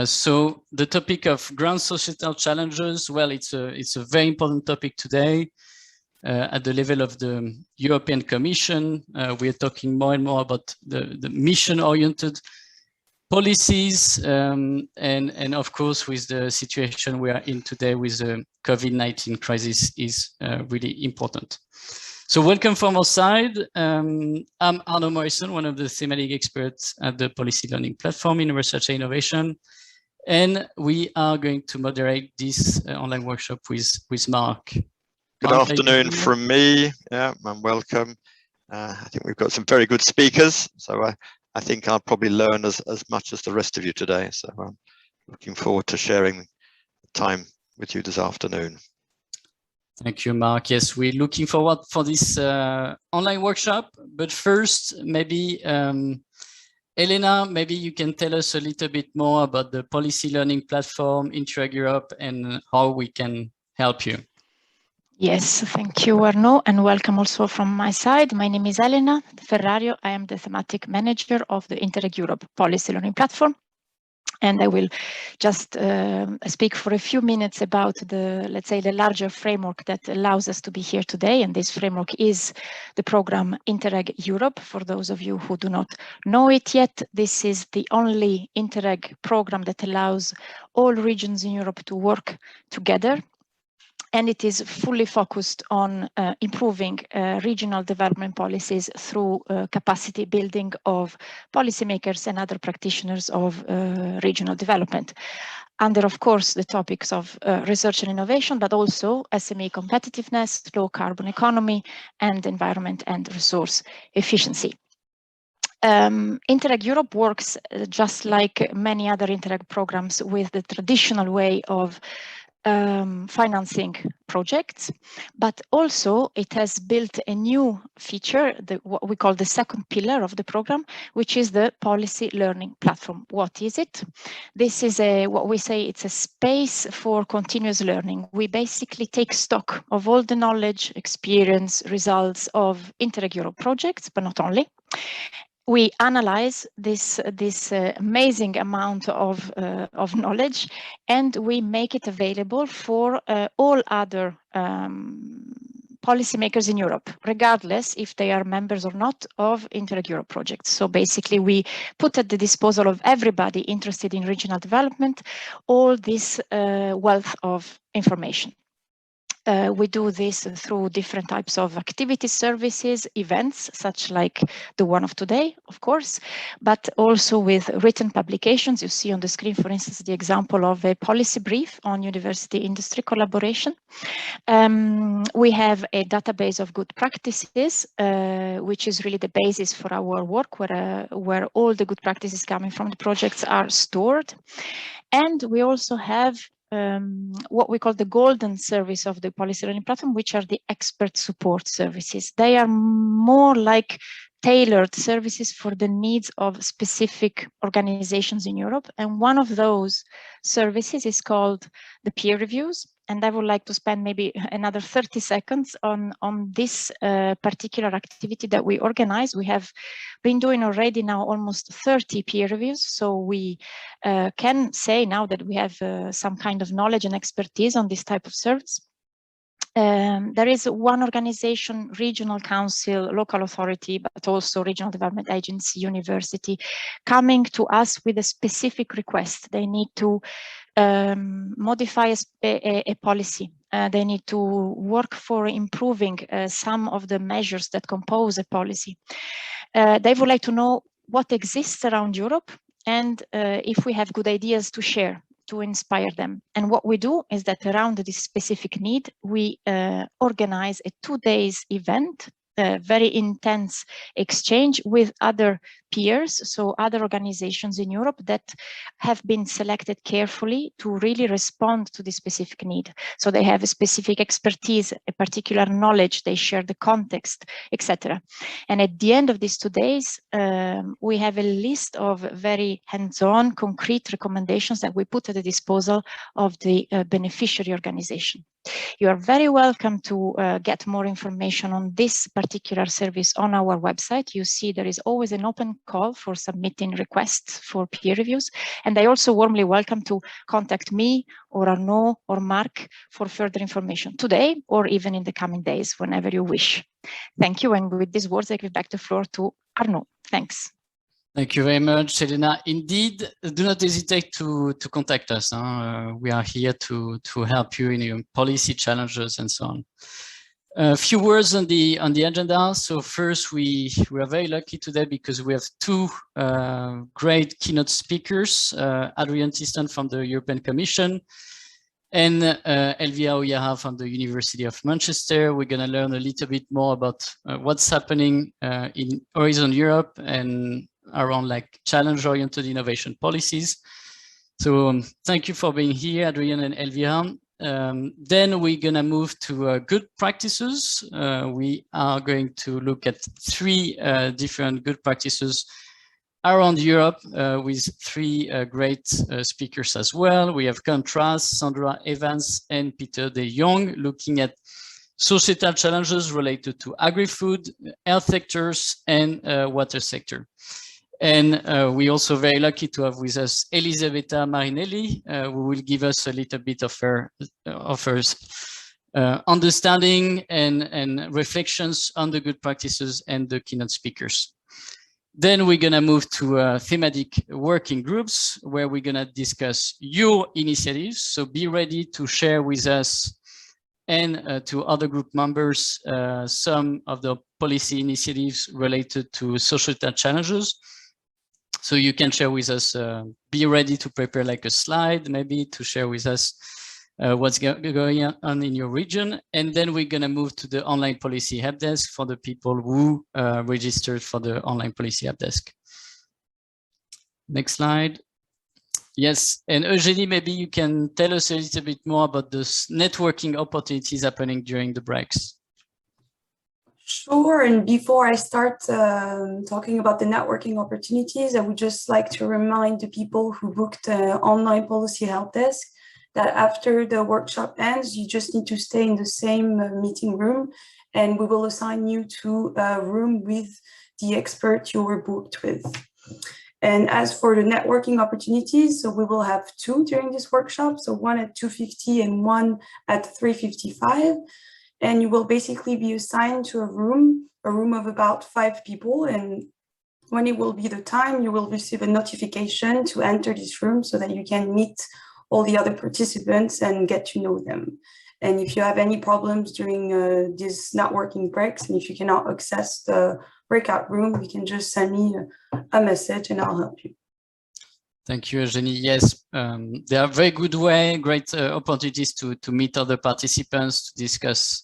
So the topic of grand societal challenges, well, it's a very important topic today at the level of the European Commission. We are talking more and more about the mission-oriented policies, and of course, with the situation we are in today with the COVID-19 crisis is really important. So welcome from our side. I'm Arnault Morisson, one of the thematic experts at the Policy Learning Platform in Research and Innovation. And we are going to moderate this online workshop with Marc. Good afternoon from me. Yeah, and welcome. I think we've got some very good speakers. So I think I'll probably learn as much as the rest of you today. So I'm looking forward to sharing time with you this afternoon. Thank you, Marc. Yes, we're looking forward for this online workshop. But first, maybe Elena, maybe you can tell us a little bit more about the Policy Learning Platform, Interreg Europe, and how we can help you. Yes, thank you, Arnaud, and welcome also from my side. My name is Elena Ferrario. I am the thematic manager of the Interreg Europe Policy Learning Platform. And I will just speak for a few minutes about let's say, the larger framework that allows us to be here today. And this framework is the program Interreg Europe. For those of you who do not know it yet, this is the only Interreg program that allows all regions in Europe to work together. And it is fully focused on improving regional development policies through capacity building of policymakers and other practitioners of regional development. Under, of course, the topics of research and innovation, but also SME competitiveness, low carbon economy, and environment and resource efficiency. Interreg Europe works just like many other Interreg programs with the traditional way of financing projects, but also it has built a new feature, what we call the second pillar of the program, which is the policy learning platform. What is it? This is what we say, it's a space for continuous learning. We basically take stock of all the knowledge, experience, results of Interreg Europe projects, but not only. We analyze this amazing amount of knowledge, and we make it available for all other policymakers in Europe, regardless if they are members or not of Interreg Europe projects. So basically, we put at the disposal of everybody interested in regional development all this wealth of information. We do this through different types of activity services, events, such like the one of today, of course, but also with written publications. You see on the screen, for instance, the example of a policy brief on university-industry collaboration. We have a database of good practices, which is really the basis for our work, where all the good practices coming from the projects are stored. And we also have what we call the golden service of the policy learning platform, which are the expert support services. They are more like tailored services for the needs of specific organizations in Europe. And one of those services is called the peer reviews. And I would like to spend maybe another 30 seconds on this particular activity that we organize. We have been doing already now almost 30 peer reviews. So we can say now that we have some kind of knowledge and expertise on this type of service. There is one organization, regional council, local authority, but also regional development agency, university, coming to us with a specific request. They need to modify a policy. They need to work for improving some of the measures that compose a policy. They would like to know what exists around Europe and if we have good ideas to share, to inspire them. And what we do is that around this specific need, we organize a 2-day event, very intense exchange with other peers, so other organizations in Europe that have been selected carefully to really respond to this specific need. So they have a specific expertise, a particular knowledge, they share the context, etc. And at the end of these 2 days, we have a list of very hands-on, concrete recommendations that we put at the disposal of the beneficiary organization. You are very welcome to get more information on this particular service on our website. You see there is always an open call for submitting requests for peer reviews. And I also warmly welcome to contact me or Arnault or Marc for further information today or even in the coming days, whenever you wish. Thank you. And with these words, I give back the floor to Arnault. Thanks. Thank you very much, Elena. Indeed, do not hesitate to contact us. We are here to help you in your policy challenges and so on. A few words on the agenda. So first, we are very lucky today because we have two great keynote speakers, Adrian Tistan from the European Commission and Elvira Uyarra from the University of Manchester. We're going to learn a little bit more about what's happening in Horizon Europe and around like challenge-oriented innovation policies. So thank you for being here, Adrian and Elvira. Then we're going to move to good practices. We are going to look at three different good practices around Europe with three great speakers as well. We have Contrast, Sandra Evans, and Peter de Jong looking at societal challenges related to agri-food, health sectors, and water sector. And we're also very lucky to have with us Elisabetta Marinelli, who will give us a little bit of her understanding and reflections on the good practices and the keynote speakers. Then we're going to move to thematic working groups where we're going to discuss your initiatives. So be ready to share with us and to other group members some of the policy initiatives related to societal challenges. So you can share with us, be ready to prepare like a slide, maybe to share with us what's going on in your region. And then we're going to move to the online policy help desk for the people who registered for the online policy help desk. Next slide. Yes, and Eugénie, maybe you can tell us a little bit more about the networking opportunities happening during the breaks. Sure, and before I start talking about the networking opportunities, I would just like to remind the people who booked the online policy help desk that after the workshop ends, you just need to stay in the same meeting room and we will assign you to a room with the expert you were booked with. And as for the networking opportunities, so we will have two during this workshop, so one at 2:50 and one at 3:55. And you will basically be assigned to a room of about 5 people. And when it will be the time, you will receive a notification to enter this room so that you can meet all the other participants and get to know them. And if you have any problems during these networking breaks, and if you cannot access the breakout room, you can just send me a message and I'll help you. Thank you, Eugénie. Yes, they are very good great opportunities to meet other participants, to discuss,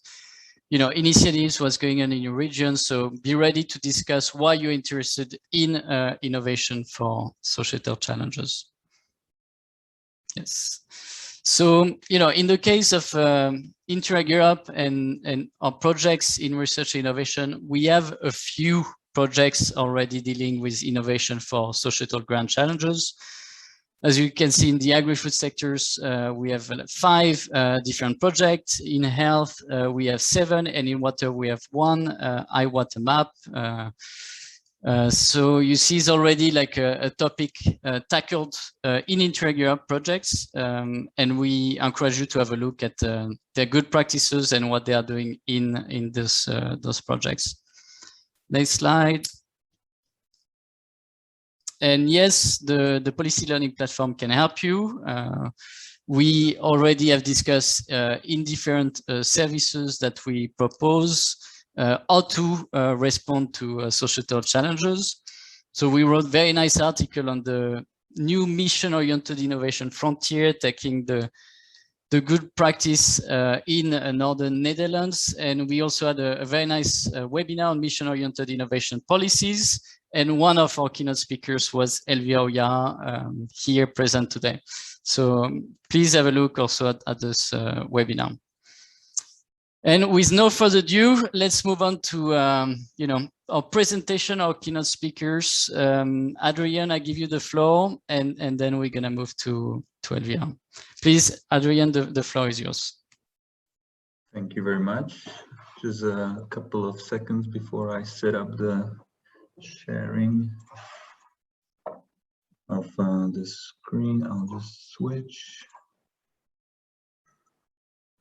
initiatives, what's going on in your region. So be ready to discuss why you're interested in innovation for societal challenges. Yes. So, in the case of Interreg Europe and our projects in research and innovation, we have a few projects already dealing with innovation for societal grand challenges. As you can see in the agri-food sectors, we have 5 different projects. In health, we have 7, and in water, we have 1, iWater Map. So you see it's already like a topic tackled in Interreg Europe projects, and we encourage you to have a look at their good practices and what they are doing in those projects. Next slide. And yes, the policy learning platform can help you. We already have discussed in different services that we propose how to respond to societal challenges. So we wrote a very nice article on the new mission-oriented innovation frontier, taking the good practice in Northern Netherlands. And we also had a very nice webinar on mission-oriented innovation policies. And one of our keynote speakers was Elvira Uyarra, here present today. So please have a look also at this webinar. And with no further ado, let's move on to our presentation, our keynote speakers. Adrian, I give you the floor, and then we're gonna move to Elvira. Please, Adrian, the floor is yours. Thank you very much. Just a couple of seconds before I set up the sharing of the screen. I'll just switch.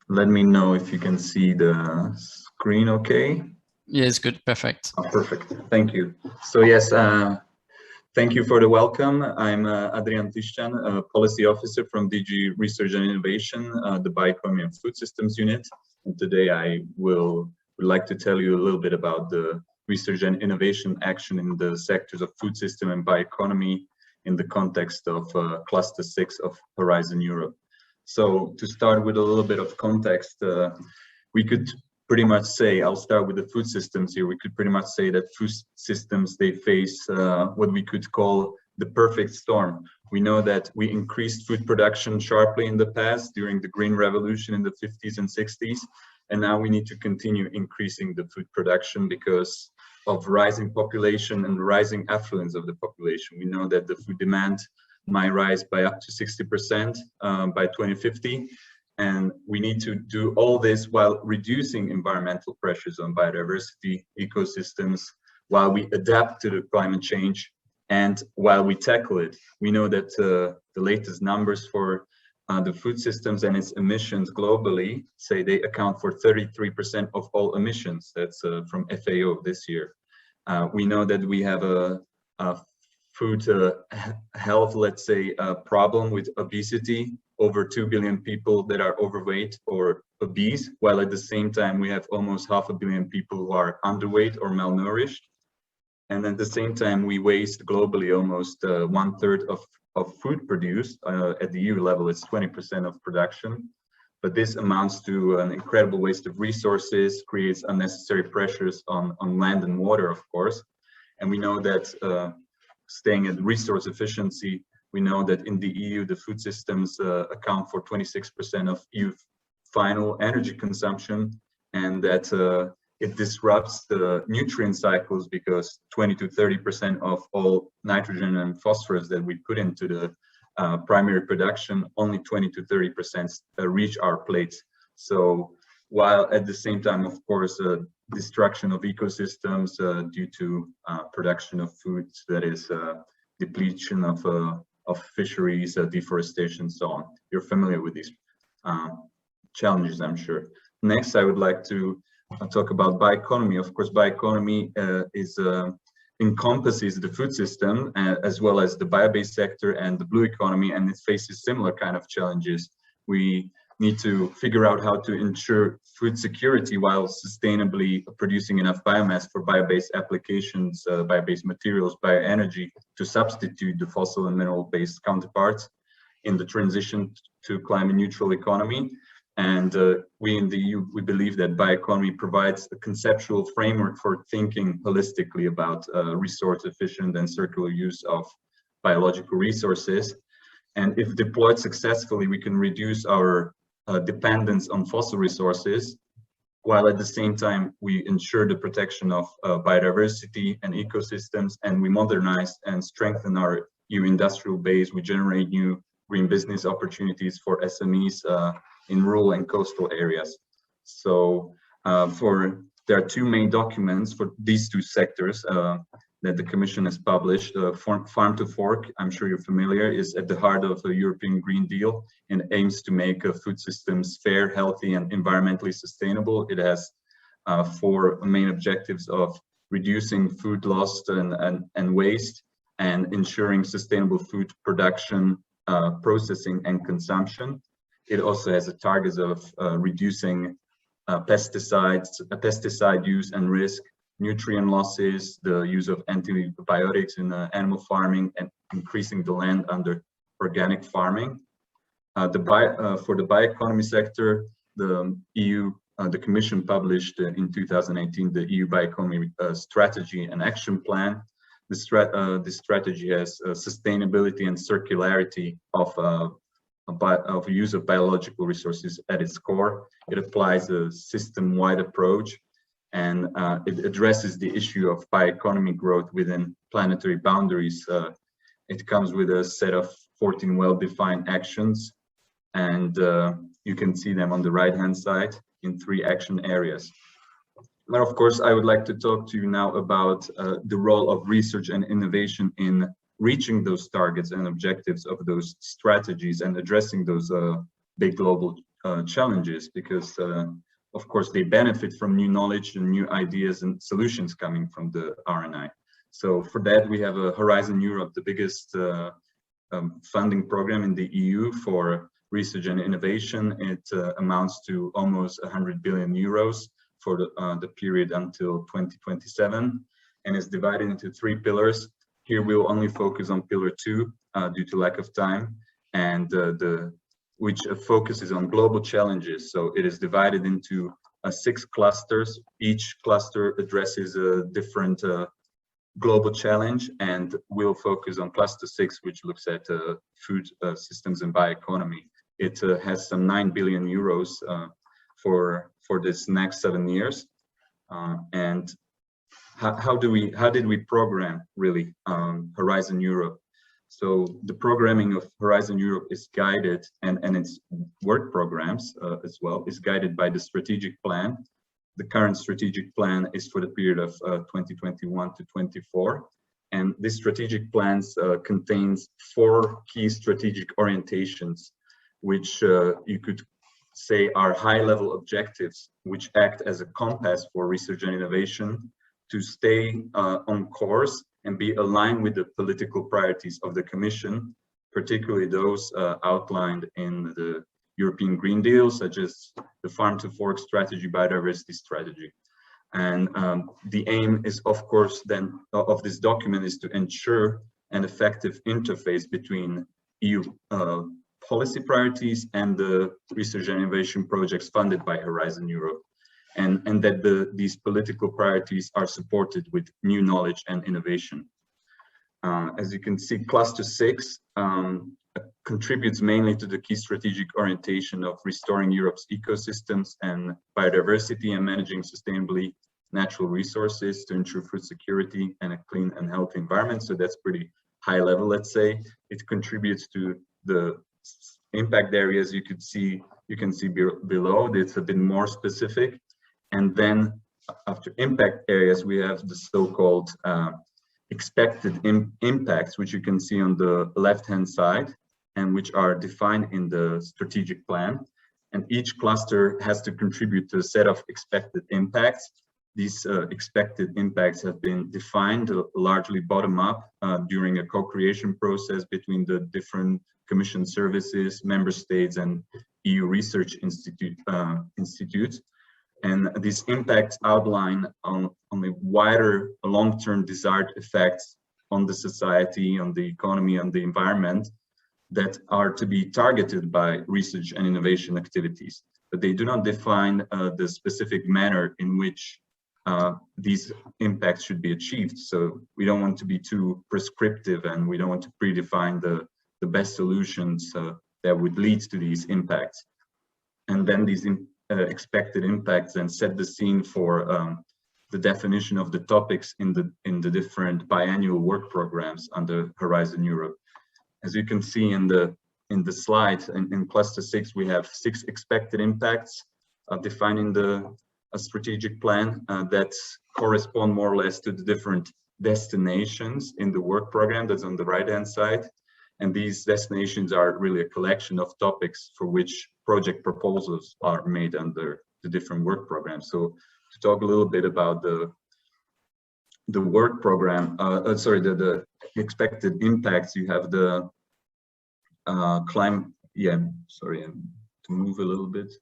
Let me know if you can see the screen okay. Yes, good, perfect. Oh, perfect, thank you. So yes, thank you for the welcome. I'm Adrian Tistan, a policy officer from DG Research and Innovation, the Bioeconomy and Food Systems Unit. And today I would like to tell you a little bit about the research and innovation action in the sectors of food system and bioeconomy in the context of Cluster 6 of Horizon Europe. So to start with a little bit of context, we could pretty much say, I'll start with the food systems here. We could pretty much say that food systems, they face what we could call the perfect storm. We know that we increased food production sharply in the past during the Green Revolution in the 50s and 60s. And now we need to continue increasing the food production because of rising population and rising affluence of the population. We know that the food demand might rise by up to 60% by 2050. And we need to do all this while reducing environmental pressures on biodiversity, ecosystems, while we adapt to the climate change and while we tackle it. We know that the latest numbers for the food systems and its emissions globally say they account for 33% of all emissions. That's from FAO this year. We know that we have a food health, let's say, problem with obesity. Over 2 billion people that are overweight or obese, while at the same time we have almost 500 million people who are underweight or malnourished. And at the same time we waste globally almost 1/3 of food produced. At the EU level it's 20% of production, but this amounts to an incredible waste of resources, creates unnecessary pressures on land and water, of course. And we know that staying at resource efficiency, we know that in the EU, the food systems account for 26% of EU final energy consumption, and that it disrupts the nutrient cycles because 20 to 30% of all nitrogen and phosphorus that we put into the primary production, only 20 to 30% reach our plates. So while at the same time, of course, destruction of ecosystems due to production of foods, that is depletion of fisheries, deforestation, so on. You're familiar with these challenges, I'm sure. Next, I would like to talk about bioeconomy. Of course, bioeconomy encompasses the food system as well as the bio-based sector and the blue economy, and it faces similar kind of challenges. We need to figure out how to ensure food security while sustainably producing enough biomass for bio-based applications, bio-based materials, bioenergy to substitute the fossil and mineral-based counterparts in the transition to climate neutral economy. And we in the EU, we believe that bioeconomy provides a conceptual framework for thinking holistically about resource efficient and circular use of biological resources. And if deployed successfully, we can reduce our dependence on fossil resources, while at the same time we ensure the protection of biodiversity and ecosystems, and we modernize and strengthen our EU industrial base. We generate new green business opportunities for SMEs in rural and coastal areas. So there are two main documents for these two sectors that the Commission has published. Farm to Fork, I'm sure you're familiar, is at the heart of the European Green Deal and aims to make food systems fair, healthy, and environmentally sustainable. It has 4 main objectives of reducing food loss and waste, and ensuring sustainable food production, processing, and consumption. It also has a target of reducing pesticide use and risk, nutrient losses, the use of antibiotics in animal farming, and increasing the land under organic farming. For the bioeconomy sector, the EU, the Commission published in 2018 the EU Bioeconomy Strategy and Action Plan. This strategy has sustainability and circularity of use of biological resources at its core. It applies a system-wide approach, and it addresses the issue of bioeconomy growth within planetary boundaries. It comes with a set of 14 well-defined actions, and you can see them on the right-hand side in 3 action areas. But of course, I would like to talk to you now about the role of research and innovation in reaching those targets and objectives of those strategies and addressing those big global challenges, because of course they benefit from new knowledge and new ideas and solutions coming from the R&I. So for that we have a Horizon Europe, the biggest funding program in the EU for research and innovation. It amounts to almost 100 billion euros for the period until 2027, and is divided into 3 pillars. Here we'll only focus on pillar 2 due to lack of time, and which focuses on global challenges. So it is divided into 6 clusters. Each cluster addresses a different global challenge, and we'll focus on cluster 6, which looks at food systems and bioeconomy. It has some 9 billion euros for this next 7 years. And how did we program really Horizon Europe? So the programming of Horizon Europe is guided, and its work programs as well, is guided by the strategic plan. The current strategic plan is for the period of 2021 to 24. And this strategic plans contains 4 key strategic orientations, which you could say are high-level objectives, which act as a compass for research and innovation to stay on course and be aligned with the political priorities of the Commission, particularly those outlined in the European Green Deal, such as the Farm to Fork strategy, biodiversity strategy. And the aim is, of course, then of this document is to ensure an effective interface between EU policy priorities and the research and innovation projects funded by Horizon Europe, and that these political priorities are supported with new knowledge and innovation. As you can see, cluster 6 contributes mainly to the key strategic orientation of restoring Europe's ecosystems and biodiversity and managing sustainably natural resources to ensure food security and a clean and healthy environment. So that's pretty high level, let's say. It contributes to the impact areas you can see below. It's a bit more specific. And then after impact areas, we have the so-called expected impacts, which you can see on the left-hand side, and which are defined in the strategic plan. And each cluster has to contribute to a set of expected impacts. These expected impacts have been defined largely bottom-up during a co-creation process between the different Commission services, member states, and EU research institutes. And these impacts outline on a wider long-term desired effects on the society, on the economy, on the environment that are to be targeted by research and innovation activities. But they do not define the specific manner in which these impacts should be achieved. So we don't want to be too prescriptive, and we don't want to predefine the best solutions that would lead to these impacts. And then these expected impacts then set the scene for the definition of the topics in the different biannual work programs under Horizon Europe. As you can see in the slide, in cluster 6, we have 6 expected impacts defined in the strategic plan that correspond more or less to the different destinations in the work program that's on the right-hand side. And these destinations are really a collection of topics for which project proposals are made under the different work programs. So to talk a little bit about the work program, the expected impacts, you have the to move a little bit.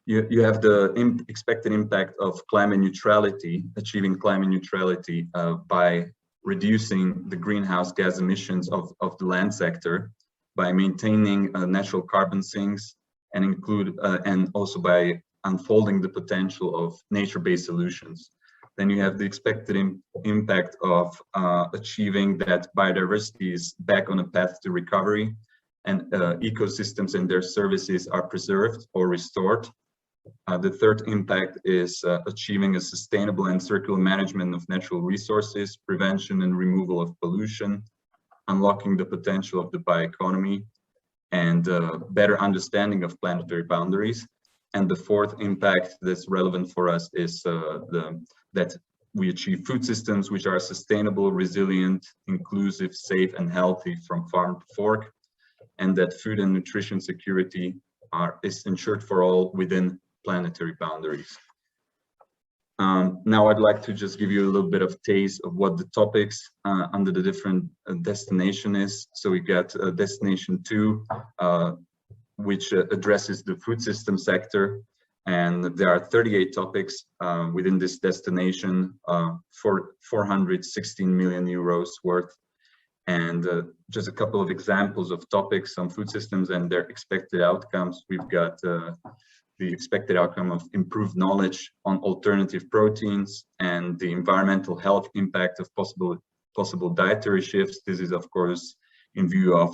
You have the expected impact of climate neutrality, achieving climate neutrality by reducing the greenhouse gas emissions of the land sector, by maintaining natural carbon sinks, and also by unfolding the potential of nature-based solutions. Then you have the expected impact of achieving that biodiversity is back on a path to recovery, and ecosystems and their services are preserved or restored. The third impact is achieving a sustainable and circular management of natural resources, prevention and removal of pollution, unlocking the potential of the bioeconomy, and better understanding of planetary boundaries. And the fourth impact that's relevant for us is that we achieve food systems which are sustainable, resilient, inclusive, safe, and healthy from farm to fork, and that food and nutrition security is ensured for all within planetary boundaries. Now I'd like to just give you a little bit of taste of what the topics under the different destination is. So we got destination 2, which addresses the food system sector. And there are 38 topics within this destination for 416 million euros worth. And just a couple of examples of topics on food systems and their expected outcomes. We've got the expected outcome of improved knowledge on alternative proteins and the environmental health impact of possible dietary shifts. This is, of course, in view of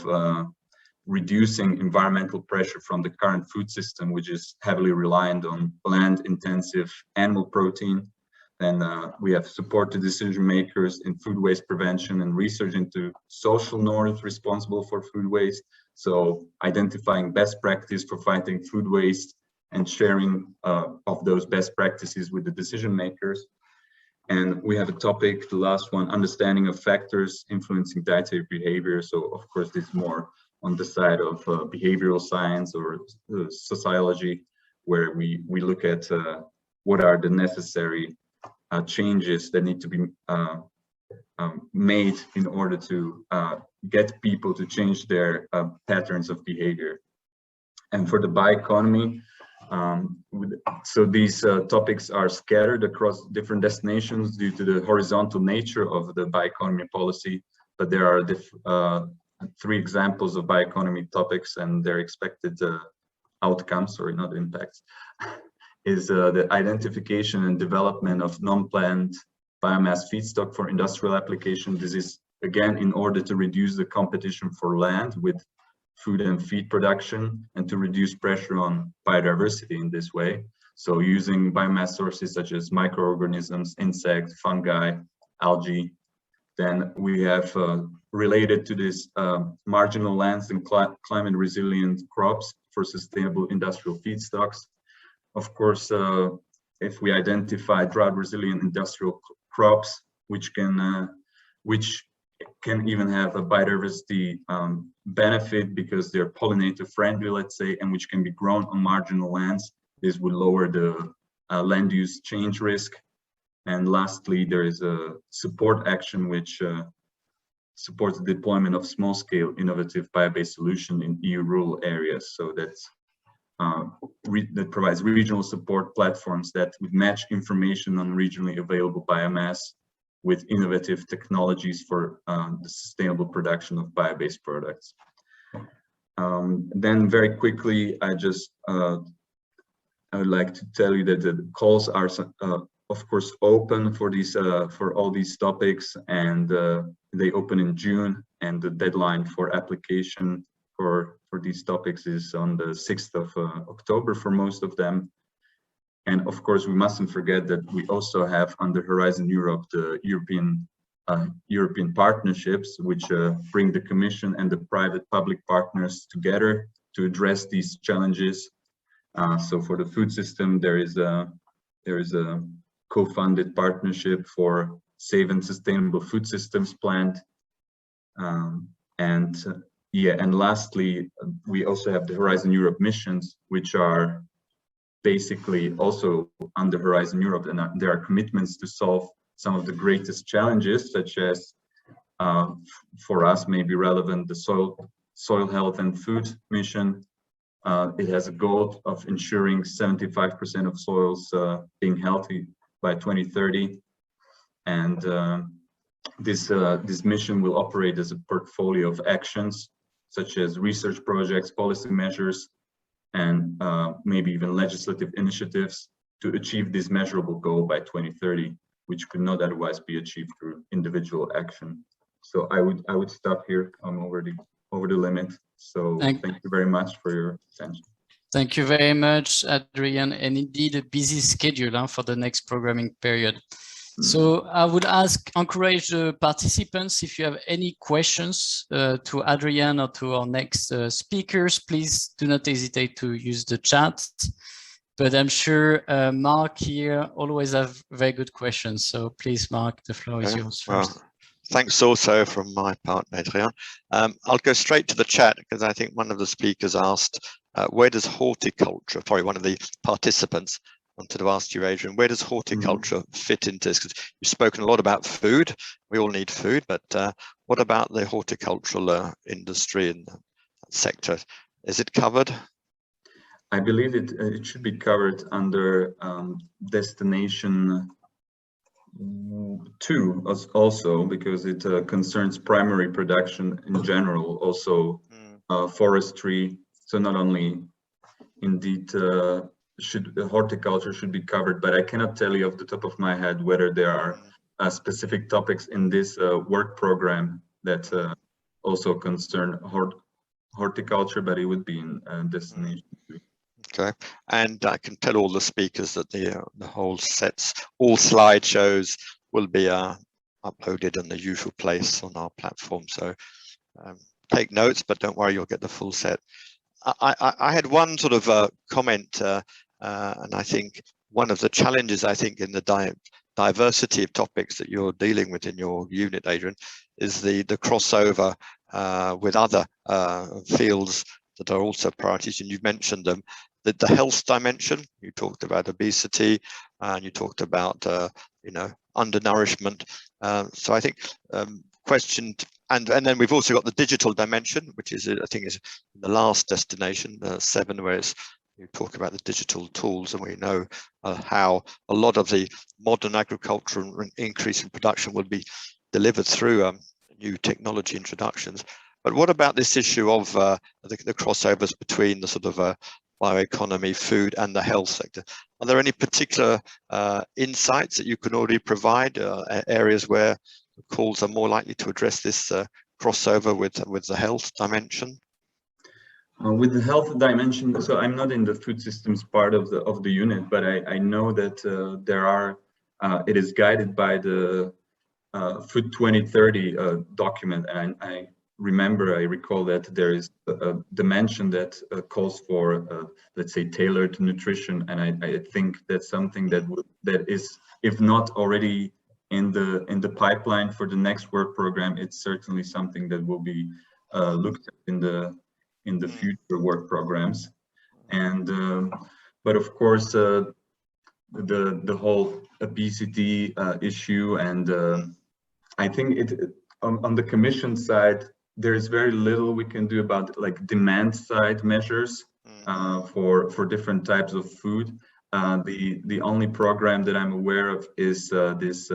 reducing environmental pressure from the current food system, which is heavily reliant on land-intensive animal protein. Then we have support to decision makers in food waste prevention and research into social norms responsible for food waste. So identifying best practice for fighting food waste and sharing of those best practices with the decision makers. And we have a topic, the last one, understanding of factors influencing dietary behavior. So of course, this is more on the side of behavioral science or sociology, where we look at what are the necessary changes that need to be made in order to get people to change their patterns of behavior. And for the bioeconomy, so these topics are scattered across different destinations due to the horizontal nature of the bioeconomy policy, but there are 3 examples of bioeconomy topics and their expected outcomes, or not impacts, is the identification and development of non-plant biomass feedstock for industrial application. This is, again, in order to reduce the competition for land with food and feed production and to reduce pressure on biodiversity in this way. So using biomass sources such as microorganisms, insects, fungi, algae. Then we have related to this marginal lands and climate resilient crops for sustainable industrial feedstocks. Of course, if we identify drought resilient industrial crops, which can even have a biodiversity benefit because they're pollinator friendly, let's say, and which can be grown on marginal lands, this would lower the land use change risk. And lastly, there is a support action which supports the deployment of small-scale innovative bio-based solution in EU rural areas. So that's that provides regional support platforms that would match information on regionally available biomass with innovative technologies for the sustainable production of bio-based products. Then very quickly, I would like to tell you that the calls are of course open for these for all these topics, and they open in June, and the deadline for application for these topics is on the 6th of October for most of them. And of course, we mustn't forget that we also have under Horizon Europe the European partnerships, which bring the Commission and the private-public partners together to address these challenges. So for the food system, there is a co-funded partnership for Safe and Sustainable Food Systems Plan. And lastly, we also have the Horizon Europe missions, which are basically also under Horizon Europe, and there are commitments to solve some of the greatest challenges, such as for us may be relevant the soil health and food mission. It has a goal of ensuring 75% of soils being healthy by 2030, and this mission will operate as a portfolio of actions, such as research projects, policy measures, and maybe even legislative initiatives to achieve this measurable goal by 2030, which could not otherwise be achieved through individual action. So I would stop here. I'm over the limit. So thank you very much for your attention. Thank you very much, Adrian, and indeed a busy schedule for the next programming period. So I would encourage the participants, if you have any questions to Adrian or to our next speakers, please do not hesitate to use the chat. but I'm sure Marc here always have very good questions. So please, Marc, the floor is yours first. Well, thanks also from my part, Adrian. I'll go straight to the chat because I think one of the speakers asked, where does horticulture, sorry, one of the participants wanted to ask you, Adrian, where does horticulture fit into this? Because you've spoken a lot about food. We all need food, but what about the horticultural industry and sector? Is it covered? I believe it should be covered under destination 2 also, because it concerns primary production in general, also forestry. So not only indeed horticulture should be covered, but I cannot tell you off the top of my head whether there are specific topics in this work program that also concern horticulture, but it would be in destination 2. Okay, and I can tell all the speakers that the whole sets, all slideshows will be uploaded in the usual place on our platform. So take notes, but don't worry, you'll get the full set. I had one sort of comment, and I think one of the challenges, I think, in the diversity of topics that you're dealing with in your unit, Adrian, is the crossover with other fields that are also priorities, and you've mentioned them. The health dimension, you talked about obesity, and you talked about undernourishment. So I think question, and then we've also got the digital dimension, which is, I think, is the last destination 7, where you talk about the digital tools, and we know how a lot of the modern agriculture and increase in production will be delivered through new technology introductions. But what about this issue of the crossovers between the sort of bioeconomy, food, and the health sector? Are there any particular insights that you can already provide, areas where the calls are more likely to address this crossover with the health dimension? With the health dimension, so I'm not in the food systems part of the unit, but I know that there are. It is guided by the Food 2030 document, and I recall that there is a dimension that calls for, let's say, tailored nutrition, and I think that's something that is, if not already in the pipeline for the next work program, it's certainly something that will be looked at in the future work programs. And but of course, the whole obesity issue, and I think on the Commission side, there's very little we can do about like demand side measures for different types of food. The only program that I'm aware of is this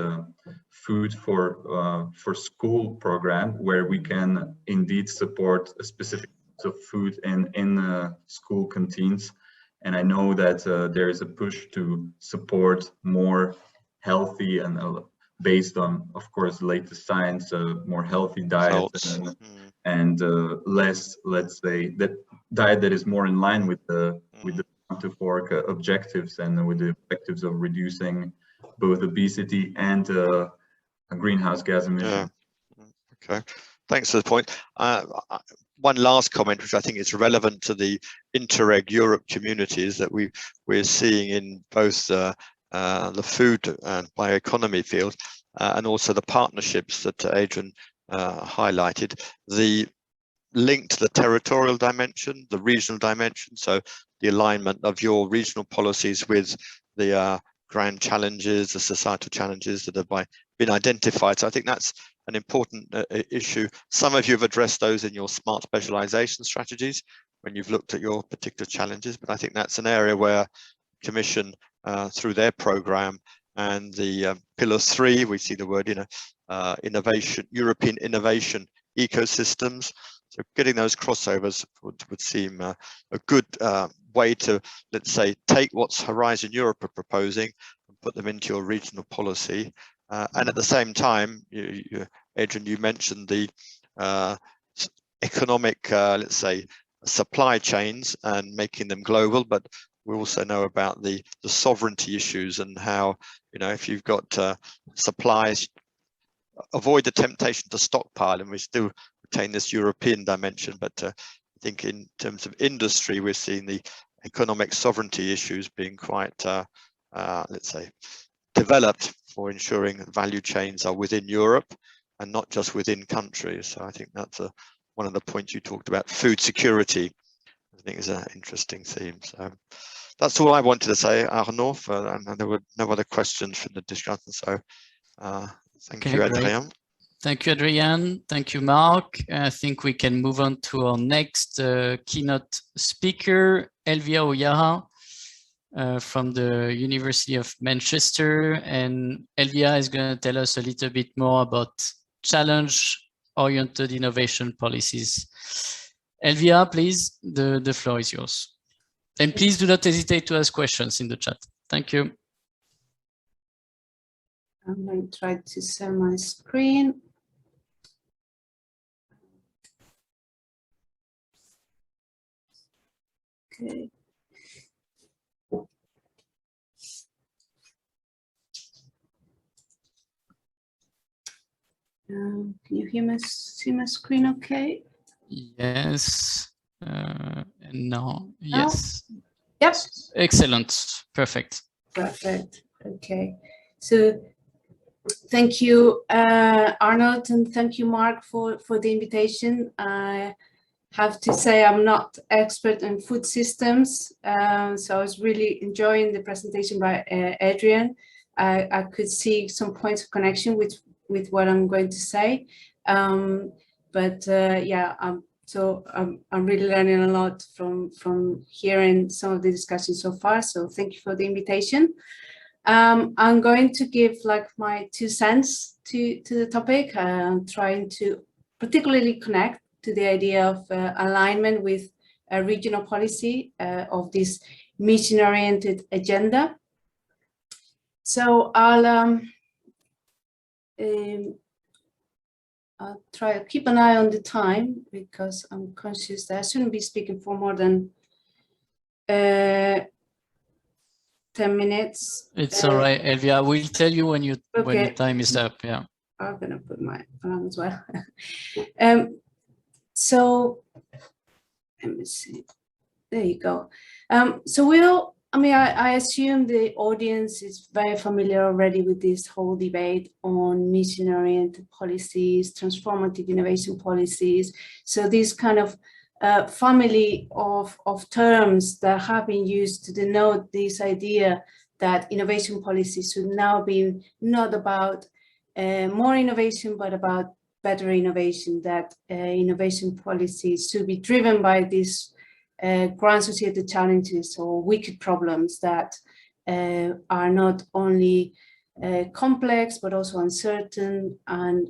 food for school program, where we can indeed support a specific type of food in school canteens. And I know that there is a push to support more healthy and based on, of course, the latest science, more healthy diets and less, let's say, that diet that is more in line with the to fork objectives and with the objectives of reducing both obesity and greenhouse gas emissions. Yeah. Okay, thanks for the point. One last comment, which I think is relevant to the Interreg Europe communities that we're seeing in both the food and bioeconomy field, and also the partnerships that Adrian highlighted, the link to the territorial dimension, the regional dimension, so the alignment of your regional policies with the grand challenges, the societal challenges that have been identified. So I think that's an important issue. Some of you have addressed those in your smart specialization strategies when you've looked at your particular challenges, but I think that's an area where Commission through their program and the pillar 3, we see the word innovation, European innovation ecosystems. So getting those crossovers would seem a good way to, let's say, take what's Horizon Europe are proposing and put them into your regional policy. And at the same time, Adrian, you mentioned the economic, let's say, supply chains and making them global, but we also know about the sovereignty issues and how, if you've got supplies, avoid the temptation to stockpile, and we still retain this European dimension. But I think in terms of industry, we're seeing the economic sovereignty issues being quite, let's say, developed for ensuring value chains are within Europe and not just within countries. So I think that's one of the points you talked about. Food security, I think, is an interesting theme. So that's all I wanted to say, Arnault, and there were no other questions from the discussion. So thank you, Adrian. Great. Thank you, Adrian. Thank you, Marc. I think we can move on to our next keynote speaker, Elvira Uyarra, from the University of Manchester. And Elvira is going to tell us a little bit more about challenge-oriented innovation policies. Elvira, please, the floor is yours. And please do not hesitate to ask questions in the chat. Thank you. I'm going to try to share my screen. Okay. Can you see my screen okay? Yes. No. Yes. Yep. Excellent. Perfect. Perfect. Okay. So thank you, Arnault, and thank you, Marc, for the invitation. I have to say I'm not expert in food systems, so I was really enjoying the presentation by Adrian. I could see some points of connection with what I'm going to say, but yeah, so I'm really learning a lot from hearing some of the discussions so far. So thank you for the invitation. I'm going to give like my 2 cents to the topic, trying to particularly connect to the idea of alignment with a regional policy of this mission-oriented agenda. So I'll try to keep an eye on the time because I'm conscious that I shouldn't be speaking for more than 10 minutes. It's all right, Elvira. We'll tell you when when your Okay. time is up. Yeah. I'm gonna put my alarm as well. So let me see. There you go. So I assume the audience is very familiar already with this whole debate on mission-oriented policies, transformative innovation policies. So this kind of family of terms that have been used to denote this idea that innovation policies should now be not about more innovation, but about better innovation, that innovation policies should be driven by these grand societal challenges or wicked problems that are not only complex, but also uncertain and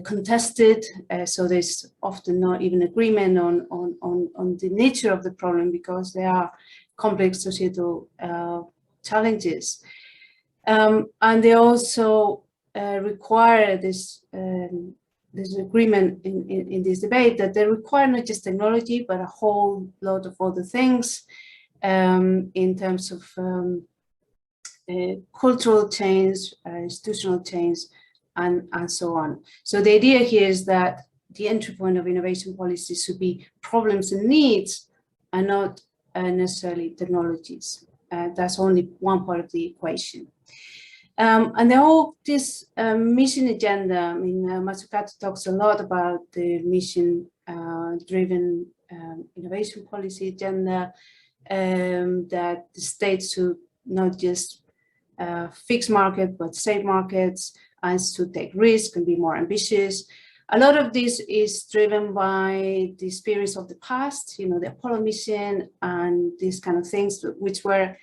contested. So there's often not even agreement on the nature of the problem because they are complex societal challenges. And they also require this agreement in this debate that they require not just technology, but a whole lot of other things in terms of cultural change, institutional change, and so on. So the idea here is that the entry point of innovation policy should be problems and needs and not necessarily technologies. That's only one part of the equation. And the whole this mission agenda, I mean, Mazzucato talks a lot about the mission-driven innovation policy agenda, that the states should not just fix market, but save markets, and to take risks and be more ambitious. A lot of this is driven by the spirits of the past, you know, the Apollo mission and these kind of things, which were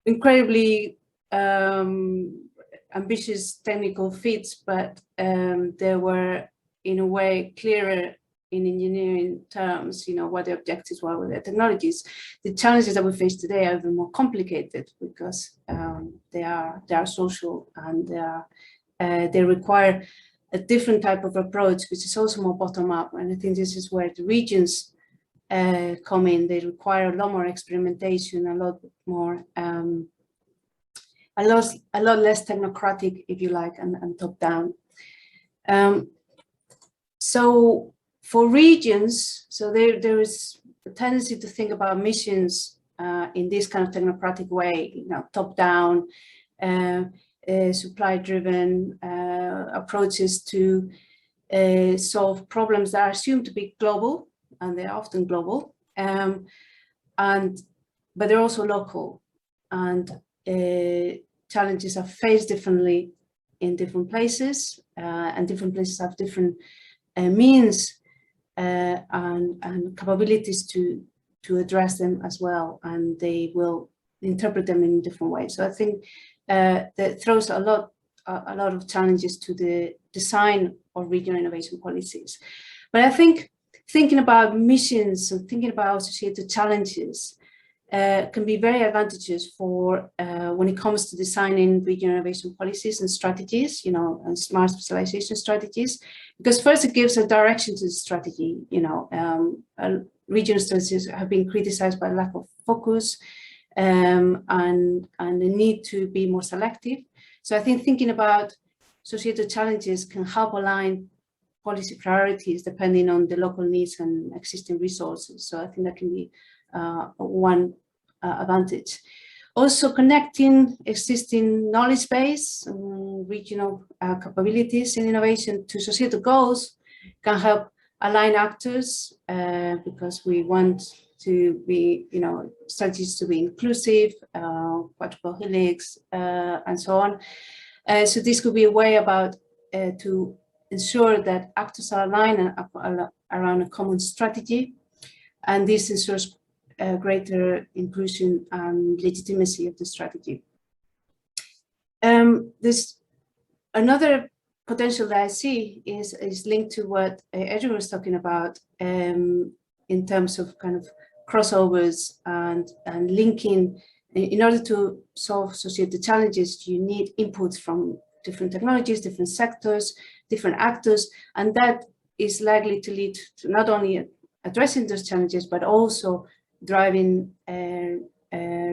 incredibly ambitious technical feats, but they were in a way clearer in engineering terms, you know, what the objectives were with their technologies. The challenges that we face today are even more complicated because they are social and they require a different type of approach, which is also more bottom-up. And I think this is where the regions come in. They require a lot more experimentation, a lot more, a lot less technocratic, if you like, and top-down. So for regions, so there is tendency to think about missions in this kind of technocratic way, you know, top-down, supply-driven approaches to solve problems that are assumed to be global, and they're often global, but they're also local, and challenges are faced differently in different places, and different places have different means and capabilities to address them as well, and they will interpret them in different ways. So I think that throws a lot of challenges to the design of regional innovation policies. But I think thinking about missions and thinking about associated challenges can be very advantageous for when it comes to designing regional innovation policies and strategies, you know, and smart specialization strategies, because first it gives a direction to the strategy. You know, regional strategies have been criticized by lack of focus and the need to be more selective. So I think thinking about associated challenges can help align policy priorities depending on the local needs and existing resources. So I think that can be one advantage. Also, connecting existing knowledge base, regional capabilities in innovation to societal goals can help align actors because we want to be, you know, strategies to be inclusive, quadruple helix, and so on. So this could be a way about to ensure that actors are aligned around a common strategy, and this ensures greater inclusion and legitimacy of the strategy. There's another potential that I see is linked to what Adrian was talking about in terms of kind of crossovers and linking. In order to solve associated challenges, you need inputs from different technologies, different sectors, different actors, and that is likely to lead to not only addressing those challenges, but also driving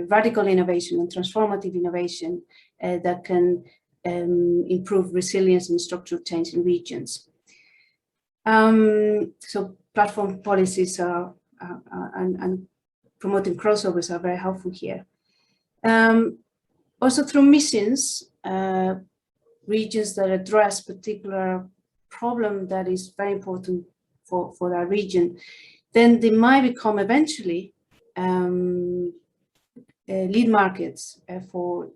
radical innovation and transformative innovation that can improve resilience and structural change in regions. So platform policies and promoting crossovers are very helpful here. Also through missions, regions that address particular problem that is very important for that region, then they might become eventually lead markets for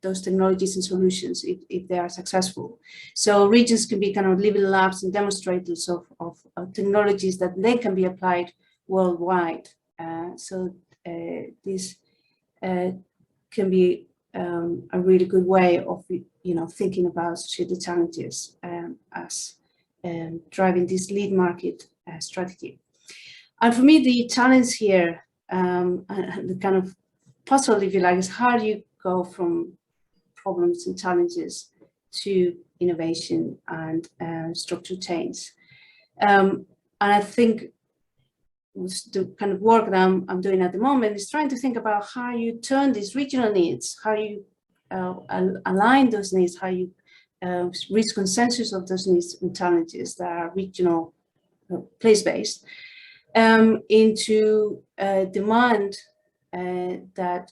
those technologies and solutions if they are successful. So regions can be kind of living labs and demonstrators of technologies that then can be applied worldwide. So this can be a really good way of, you know, thinking about associated challenges as driving this lead market strategy. And for me, the challenge here, and the kind of puzzle, if you like, is how do you go from problems and challenges to innovation and structural change? And I think the kind of work that I'm doing at the moment is trying to think about how you turn these regional needs, how you align those needs, how you reach consensus of those needs and challenges that are regional, place-based, into demand that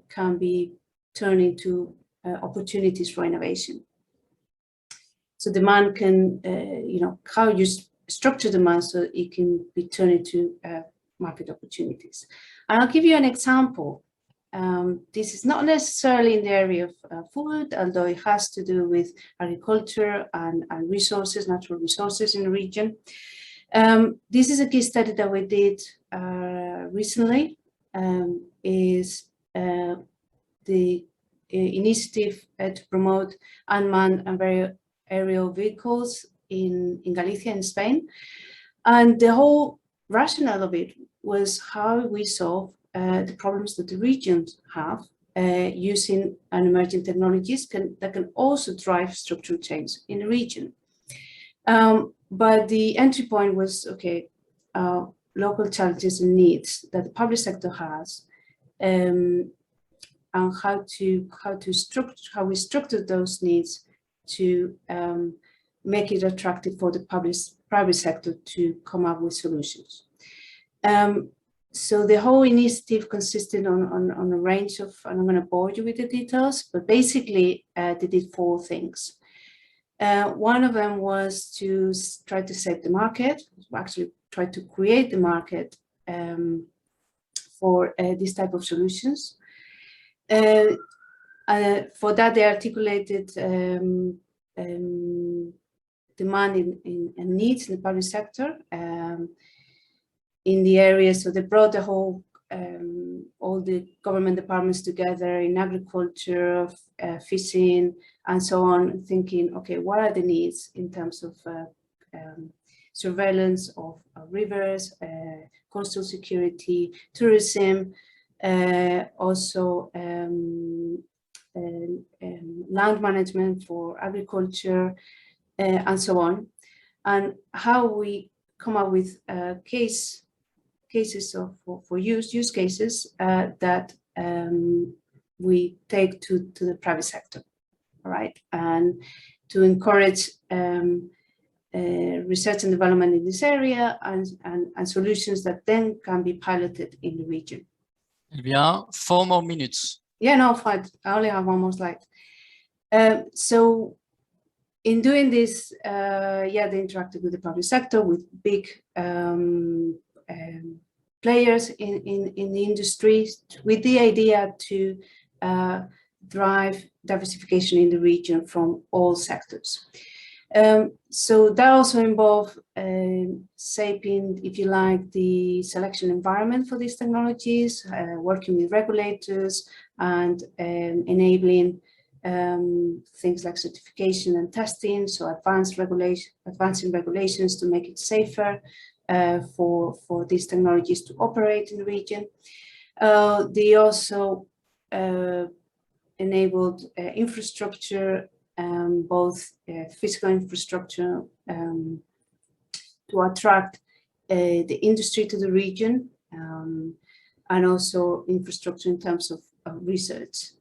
can be turned into opportunities for innovation. So demand can, you know, how you structure demand so it can be turned into market opportunities. And I'll give you an example. This is not necessarily in the area of food, although it has to do with agriculture and resources, natural resources in the region. This is a case study that we did recently, is the initiative to promote unmanned and aerial vehicles in Galicia in Spain. And the whole rationale of it was how we solve the problems that the regions have using emerging technologies that can also drive structural change in the region. But the entry point was, okay, local challenges and needs that the public sector has, and how we structure those needs to make it attractive for the private sector to come up with solutions. So the whole initiative consisted on a range of, and I'm going to bore you with the details, but basically they did 4 things. One of them was to try to save the market, actually try to create the market for this type of solutions. For that, they articulated demand and needs in the public sector in the area. So they brought the whole, all the government departments together in agriculture, fishing, and so on, thinking, okay, what are the needs in terms of surveillance of rivers, coastal security, tourism, also land management for agriculture, and so on, and how we come up with cases for use cases that we take to the private sector, all right, and to encourage research and development in this area and solutions that then can be piloted in the region. Elvira, 4 more minutes. Yeah, no, fine. I only have 1 more slide. So in doing this, yeah, they interacted with the public sector, with big players in the industry, with the idea to drive diversification in the region from all sectors. So that also involved shaping, if you like, the selection environment for these technologies, working with regulators and enabling things like certification and testing, so advancing regulations to make it safer for these technologies to operate in the region. They also enabled infrastructure, both physical infrastructure to attract the industry to the region, and also infrastructure in terms of research.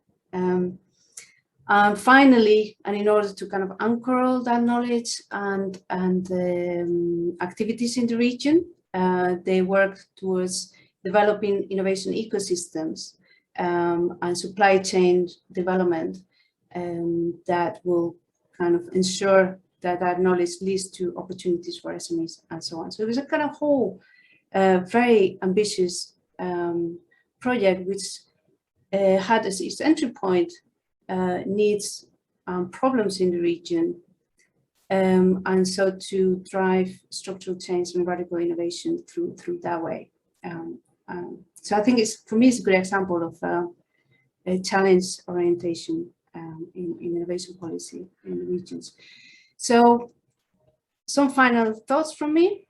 Finally, and in order to kind of anchor all that knowledge and activities in the region, they work towards developing innovation ecosystems and supply chain development that will kind of ensure that that knowledge leads to opportunities for SMEs and so on. So it was a kind of whole very ambitious project which had as its entry point needs and problems in the region, and so to drive structural change and radical innovation through that way. So I think it's, for me, it's a good example of a challenge orientation in innovation policy in the regions. So some final thoughts from me.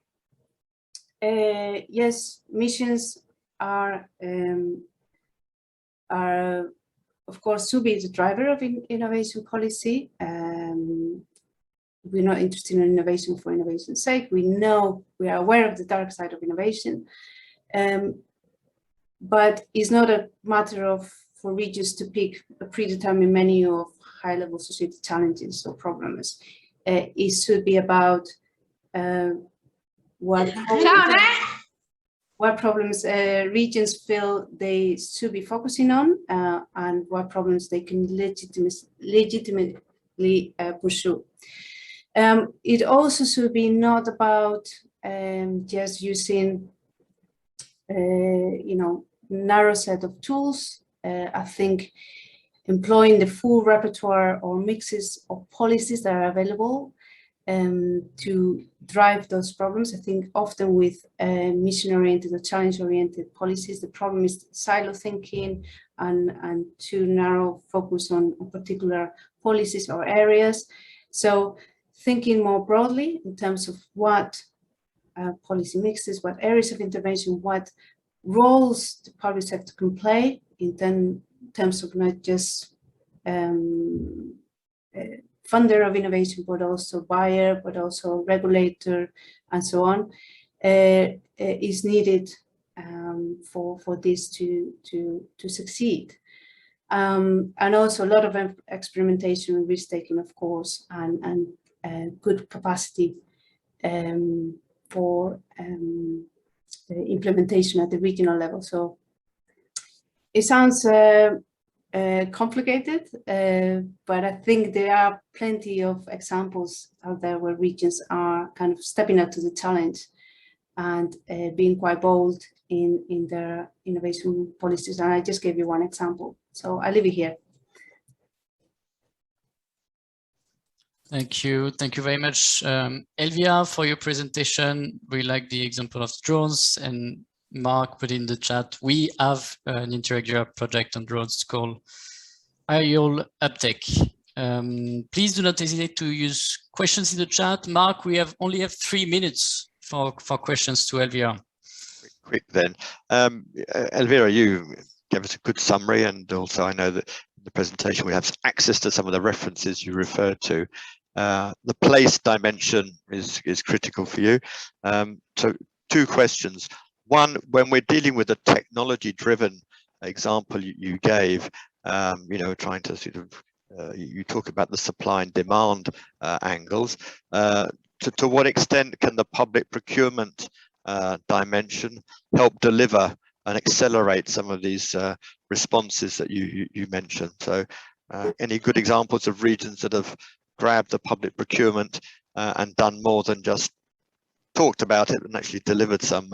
Yes, missions are of course to be the driver of innovation policy. We're not interested in innovation for innovation's sake. We know, we are aware of the dark side of innovation, but it's not a matter of for regions to pick a predetermined menu of high-level society challenges or problems. It should be about what problems regions feel they should be focusing on, and what problems they can legitimately pursue. It also should be not about just using narrow set of tools. I think employing the full repertoire or mixes of policies that are available to drive those problems. I think often with mission-oriented or challenge-oriented policies, the problem is silo thinking and too narrow focus on particular policies or areas. So thinking more broadly in terms of what policy mixes, what areas of intervention, what roles the public sector can play in terms of not just funder of innovation, but also buyer, but also regulator, and so on, is needed for this to succeed. And also a lot of experimentation and risk taking, of course, and good capacity for the implementation at the regional level. So it sounds complicated, but I think there are plenty of examples out there where regions are kind of stepping up to the challenge and being quite bold in their innovation policies. And I just gave you one example. So I leave it here. Thank you very much, Elvira, for your presentation. We like the example of drones, and Marc put in the chat, we have an Interreg Europe project on drones called Aerial Uptake. Please do not hesitate to use questions in the chat. Marc, we only have 3 minutes for questions to Elvira. Quick then. Elvira, you gave us a good summary, and also I know that in the presentation we have access to some of the references you referred to. The place dimension is critical for you. So 2 questions. One, when we're dealing with a technology-driven example you gave, you know, trying to sort of, you talk about the supply and demand angles. To what extent can the public procurement dimension help deliver and accelerate some of these responses that you mentioned? So any good examples of regions that have grabbed the public procurement and done more than just talked about it and actually delivered some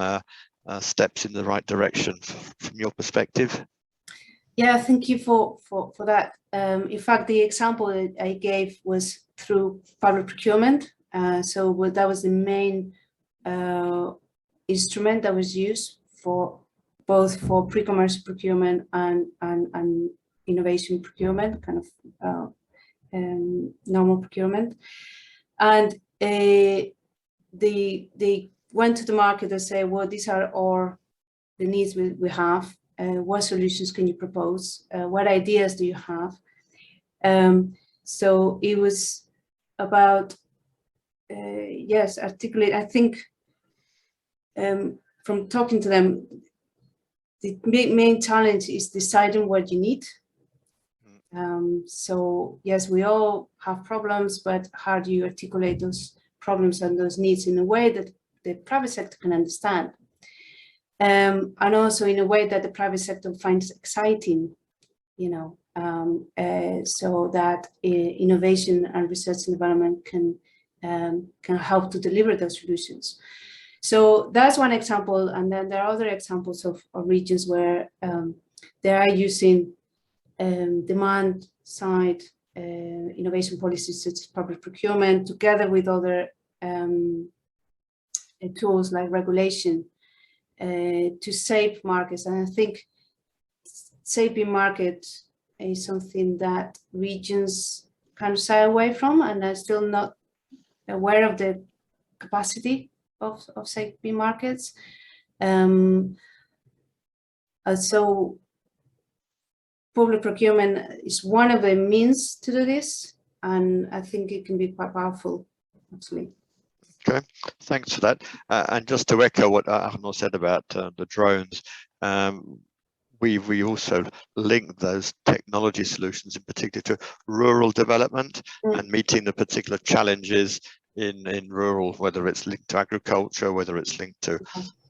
steps in the right direction from your perspective? Yeah, thank you for that. In fact, the example I gave was through public procurement. So that was the main instrument that was used for both for pre-commercial procurement and innovation procurement, kind of normal procurement. And they went to the market and say, well, these are all the needs we have. What solutions can you propose? What ideas do you have? So it was about, yes, articulate. I think from talking to them, the main challenge is deciding what you need. So yes, we all have problems, but how do you articulate those problems and those needs in a way that the private sector can understand? And also in a way that the private sector finds exciting, you know, so that innovation and research and development can help to deliver those solutions. So that's one example. And then there are other examples of regions where they are using demand side innovation policies such as public procurement together with other tools like regulation to save markets. And I think saving markets is something that regions kind of shy away from and are still not aware of the capacity of saving markets. So public procurement is one of the means to do this, and I think it can be quite powerful, actually. Okay, thanks for that. And just to echo what Arnault said about the drones, we also link those technology solutions in particular to rural development and meeting the particular challenges in rural, whether it's linked to agriculture, whether it's linked to,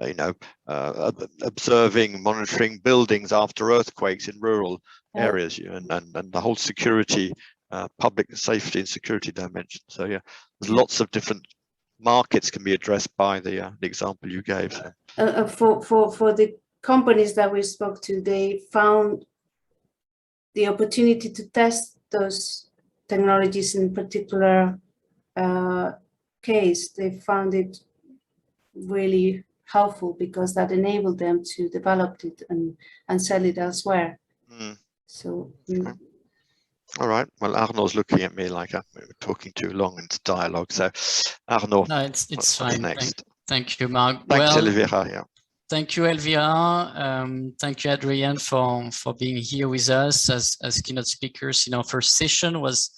you know, observing, monitoring buildings after earthquakes in rural areas, and the whole security, public safety and security dimension. So yeah, there's lots of different markets can be addressed by the example you gave. For the companies that we spoke to, they found the opportunity to test those technologies in particular case. They found it really helpful because that enabled them to develop it and sell it elsewhere. So all right, well, Arnault's looking at me like we're talking too long into dialogue, so Arnault, no, it's fine. Next? Thank you, Marc. Thanks, Elvira. Yeah. Thank you, Elvira. Thank you, Adrian, for being here with us as keynote speakers in our first session. Was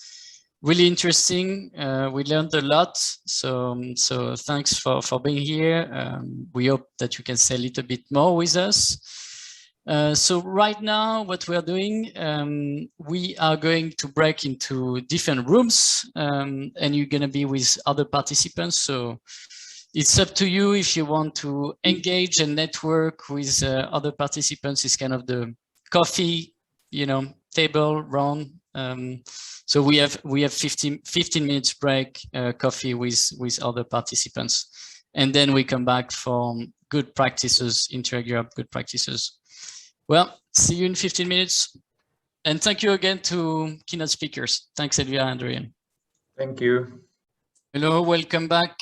really interesting. We learned a lot. So thanks for being here. We hope that you can say a little bit more with us. So right now, what we are doing, we are going to break into different rooms, and you're going to be with other participants. So it's up to you if you want to engage and network with other participants. It's kind of the coffee, table round. So we have 15 minutes break, coffee with other participants, and then we come back for good practices, Interreg good practices. Well, see you in 15 minutes. And thank you again to keynote speakers. Thanks, Elvira and Adrian. Thank you. Hello, welcome back,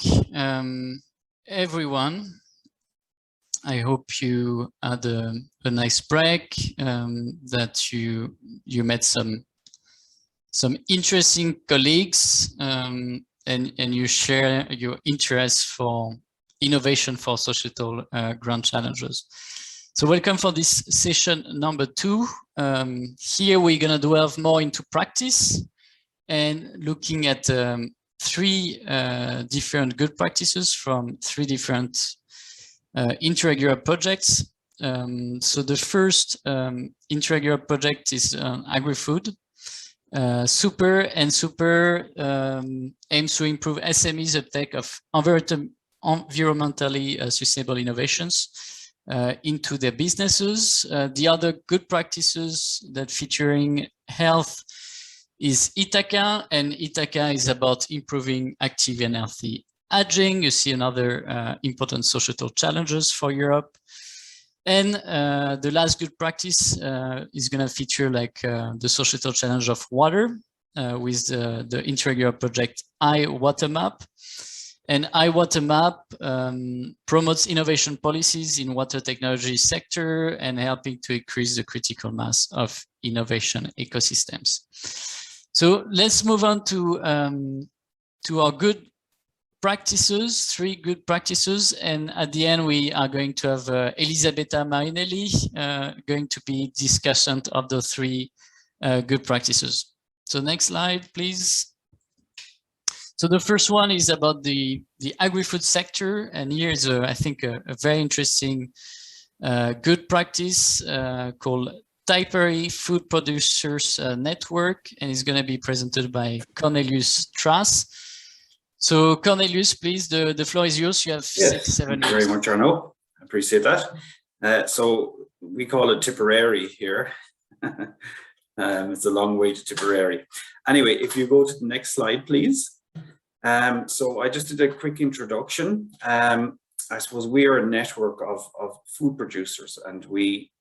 everyone. I hope you had a nice break, that you met some interesting colleagues, and you share your interest for innovation for societal grand challenges. So welcome for this session number 2. Here we're going to delve more into practice and looking at 3 different good practices from 3 different Interreg Europe projects. So the first Interreg Europe project is agri-food. Super aims to improve SMEs' uptake of environmentally sustainable innovations into their businesses. The other good practices that featuring health is Ithaca, and Ithaca is about improving active and healthy aging. You see another important societal challenges for Europe. And the last good practice is going to feature like the societal challenge of water with the Interreg Europe project iWaterMap. And iWaterMap promotes innovation policies in water technology sector and helping to increase the critical mass of innovation ecosystems. So let's move on to our good practices, 3 good practices. And at the end, we are going to have Elisabetta Marinelli going to be discussant of the 3 good practices. So next slide, please. So the first one is about the agri-food sector, and here is I think a very interesting good practice called Tipperary Food Producers Network, and it's going to be presented by Cornelius Trass. So Cornelius, please, the floor is yours. You have 6-7 minutes. Thank you very much, Arnault. I appreciate that. So we call it Tipperary here. It's a long way to Tipperary. Anyway, if you go to the next slide, please. So I just did a quick introduction. I suppose we are a network of food producers, and we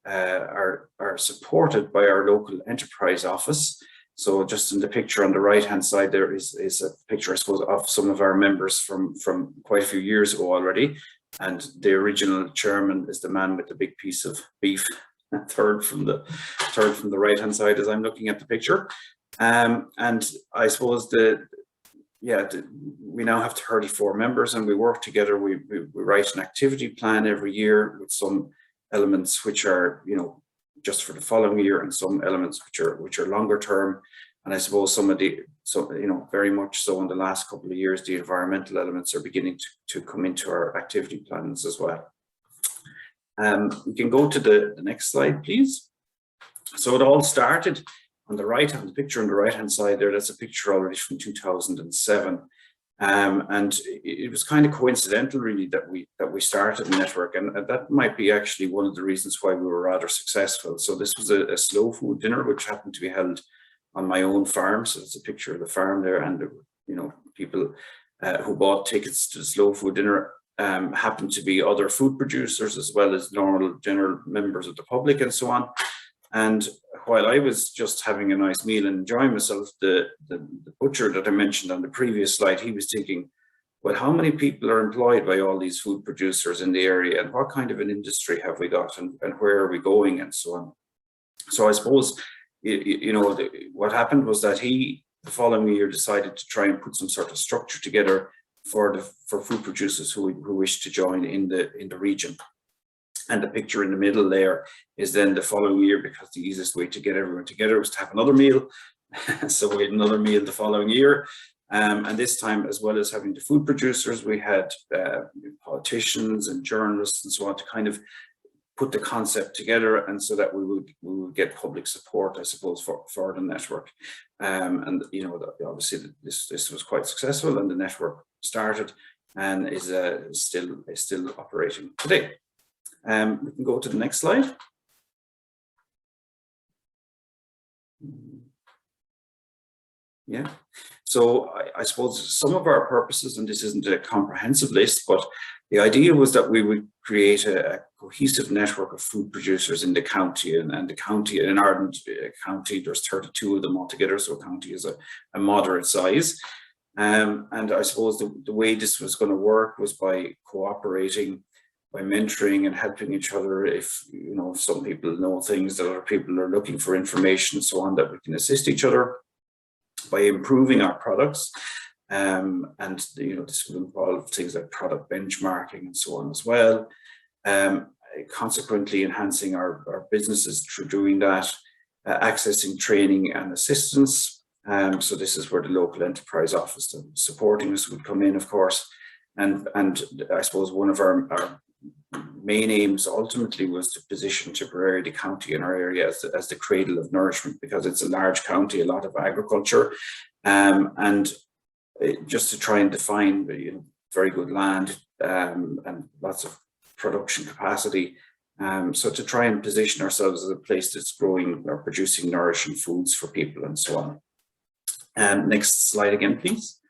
are supported by our local enterprise office. So just in the picture on the right hand side there is a picture, I suppose, of some of our members from quite a few years ago already. And the original chairman is the man with the big piece of beef, third from the right hand side as I'm looking at the picture. And I suppose we now have 34 members, and we work together. We write an activity plan every year with some elements which are, just for the following year, and some elements which are longer term. And I suppose very much so in the last couple of years, the environmental elements are beginning to come into our activity plans as well. We can go to the next slide, please. So it all started on the right hand, the picture on the right hand side there, that's a picture already from 2007. And it was kind of coincidental really that we started the network, and that might be actually one of the reasons why we were rather successful. So this was a slow food dinner which happened to be held on my own farm. So it's a picture of the farm there, and people who bought tickets to the slow food dinner happened to be other food producers as well as normal general members of the public and so on. And while I was just having a nice meal and enjoying myself, the butcher that I mentioned on the previous slide, he was thinking, well, how many people are employed by all these food producers in the area, and what kind of an industry have we got, and where are we going, and so on. So I suppose, what happened was that the following year decided to try and put some sort of structure together for food producers who wish to join in the region. And the picture in the middle there is then the following year, because the easiest way to get everyone together was to have another meal. So we had another meal the following year. And this time, as well as having the food producers, we had politicians and journalists and so on to kind of put the concept together, and so that we would get public support, I suppose, for the network. And you know, obviously this was quite successful, and the network started and is still operating today. We can go to the next slide. Yeah, so I suppose some of our purposes, and this isn't a comprehensive list, but the idea was that we would create a cohesive network of food producers in the county, and the county in Ireland county, there's 32 of them altogether, so county is a moderate size. And I suppose the way this was going to work was by cooperating, by mentoring and helping each other. If you know, some people know things that other people are looking for information and so on, that we can assist each other by improving our products. And you know, this will involve things like product benchmarking and so on as well. Consequently enhancing our businesses through doing that, accessing training and assistance. So this is where the local enterprise office that was supporting us would come in, of course. And I suppose one of our main aims ultimately was to position Tipperary, the county in our area, as the cradle of nourishment, because it's a large county, a lot of agriculture, and just to try and define, you know, very good land and lots of production capacity. So to try and position ourselves as a place that's growing or producing nourishing foods for people and so on. Next slide again, please.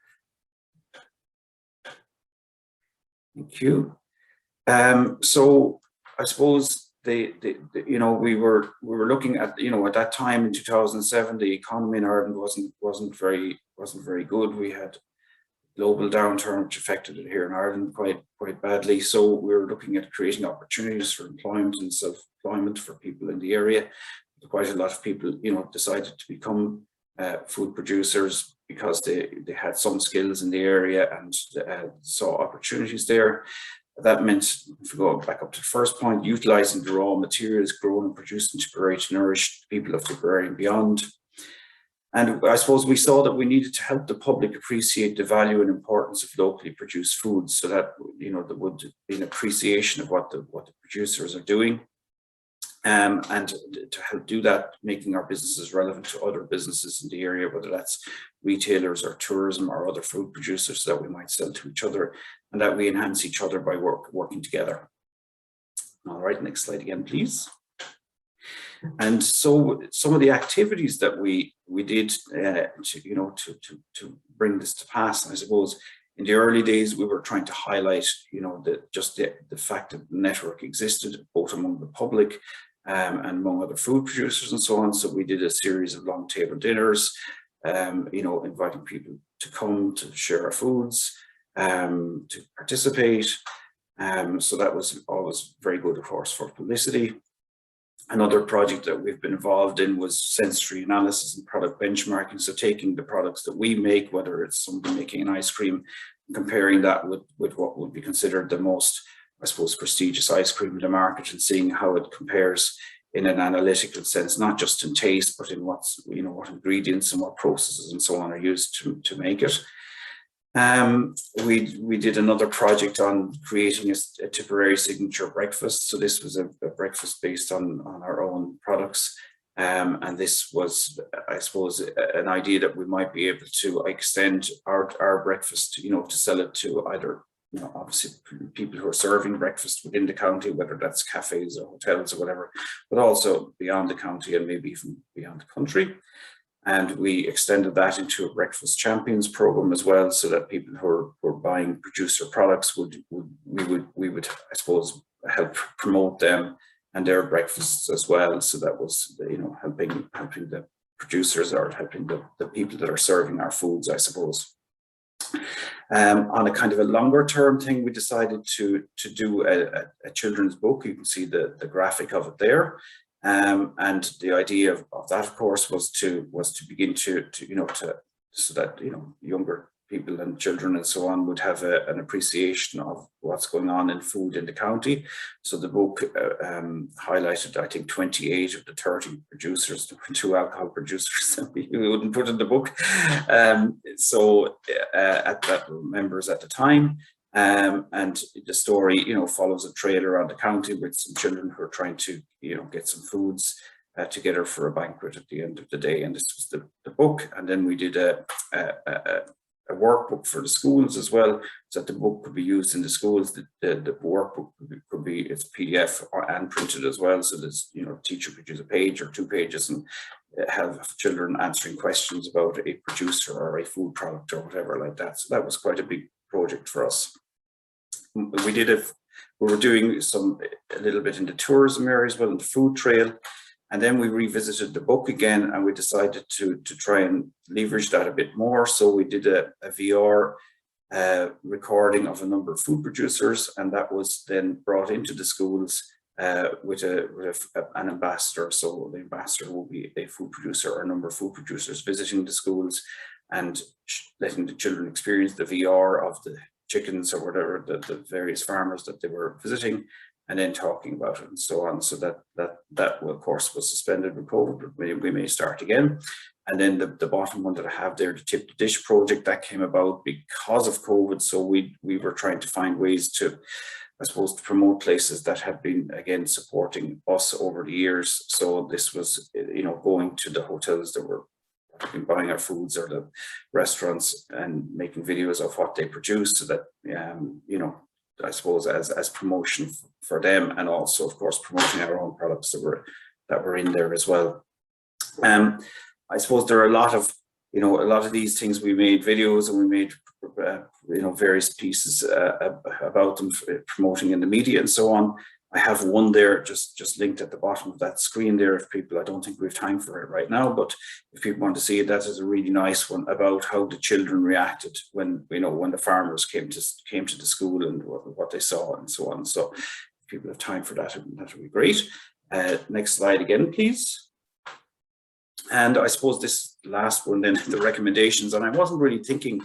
Thank you. So I suppose you know, we were looking at, you know, at that time in 2007, the economy in Ireland wasn't very good. We had global downturn which affected it here in Ireland quite badly. So we were looking at creating opportunities for employment and self-employment for people in the area. Quite a lot of people, you know, decided to become food producers because they had some skills in the area and saw opportunities there. That meant, if we go back up to the first point, utilising the raw materials grown and produced in Tipperary to nourish the people of Tipperary and beyond. And I suppose we saw that we needed to help the public appreciate the value and importance of locally produced foods, so that, you know, there would be an appreciation of what the producers are doing. And to help do that, making our businesses relevant to other businesses in the area, whether that's retailers or tourism or other food producers, so that we might sell to each other and that we enhance each other by working together. All right, next slide again, please. And so some of the activities that we did to bring this to pass, I suppose, in the early days, we were trying to highlight, you know, the fact that the network existed both among the public and among other food producers and so on. So we did a series of long table dinners, you know, inviting people to come to share our foods, to participate. So that was always very good, of course, for publicity. Another project that we've been involved in was sensory analysis and product benchmarking. So taking the products that we make, whether it's somebody making an ice cream, comparing that with what would be considered the most, I suppose, prestigious ice cream in the market, and seeing how it compares in an analytical sense, not just in taste, but in what's, you know, what ingredients and what processes and so on are used to make it. We did another project on creating a Tipperary signature breakfast. So this was a breakfast based on our own products. And this was, I suppose, an idea that we might be able to extend our breakfast, you know, to sell it to either, you know, obviously people who are serving breakfast within the county, whether that's cafes or hotels or whatever, but also beyond the county and maybe even beyond the country. And we extended that into a Breakfast Champions program as well, so that people who are buying producer products we would, I suppose, help promote them and their breakfasts as well. So that was, you know, helping the producers, or helping the people that are serving our foods, I suppose. On a kind of a longer term thing, we decided to do a children's book. You can see the graphic of it there. And the idea of that, of course, was to begin to so that, you know, younger people and children and so on would have an appreciation of what's going on in food in the county. So the book highlighted, I think, 28 of the 30 producers, 22 alcohol producers that we wouldn't put in the book. At that, members at the time. And the story, you know, follows a trail around the county with some children who are trying to, you know, get some foods together for a banquet at the end of the day. And this was the book. And then we did a workbook for the schools as well, so that the book could be used in the schools. The workbook could be it's PDF and printed as well, so that, you know, the teacher could use a page or 2 pages and have children answering questions about a producer or a food product or whatever like that. So that was quite a big project for us. We were doing a little bit in the tourism area as well, in the food trail. And then we revisited the book again, and we decided to try and leverage that a bit more. So we did a VR recording of a number of food producers, and that was then brought into the schools with an ambassador. So the ambassador will be a food producer or a number of food producers visiting the schools and letting the children experience the VR of the chickens or whatever, the various farmers that they were visiting, and then talking about it and so on. So that of course was suspended with COVID, but we may start again. And then the bottom one that I have there, the Tip the Dish project, that came about because of COVID. So we were trying to find ways to, I suppose, to promote places that have been, again, supporting us over the years. So this was, you know, going to the hotels that were buying our foods, or the restaurants, and making videos of what they produce, so that, you know, I suppose as promotion for them, and also, of course, promoting our own products that were in there as well. I suppose there are a lot of these things. We made videos, and we made you know, various pieces about them, promoting in the media and so on. I have one there just linked at the bottom of that screen there. If people, I don't think we have time for it right now, but if people want to see it, that is a really nice one about how the children reacted when, you know, when the farmers came to the school, and what they saw and so on. So if people have time for that, that would be great. Next slide again, please. And I suppose this last one then, the recommendations, and I wasn't really thinking,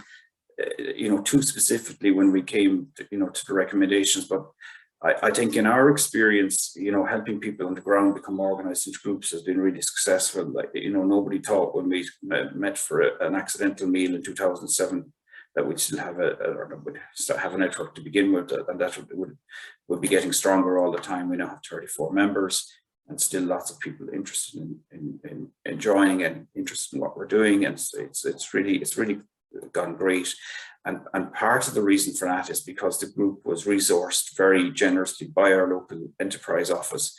you know, too specifically when we came to, you know, to the recommendations, but I think in our experience, you know, helping people on the ground become organized into groups has been really successful. Like, you know, nobody thought when we met for an accidental meal in 2007 that we'd still have a network to begin with, and that would be getting stronger all the time. We now have 34 members, and still lots of people interested in joining and interested in what we're doing, and it's really gone great. And part of the reason for that is because the group was resourced very generously by our local enterprise office.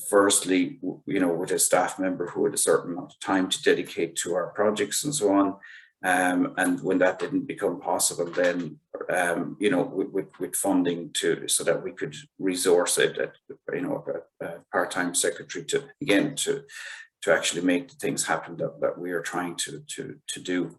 Firstly, you know, with a staff member who had a certain amount of time to dedicate to our projects and so on. And when that didn't become possible, then you know, with funding so that we could resource it, you know, a part-time secretary to actually make the things happen that we are trying to do.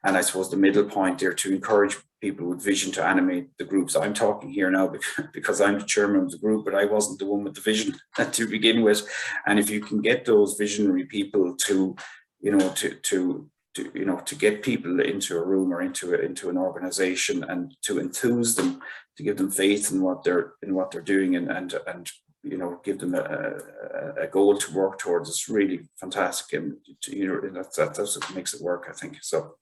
And I suppose the middle point there, to encourage people with vision to animate the groups. I'm talking here now because I'm the chairman of the group, but I wasn't the one with the vision to begin with. And if you can get those visionary people to, you know, to get people into a room or into an organization, and to enthuse them, to give them faith in what they're doing, and you know, give them a goal to work towards, is really fantastic. And you know, that's what makes it work, I think. So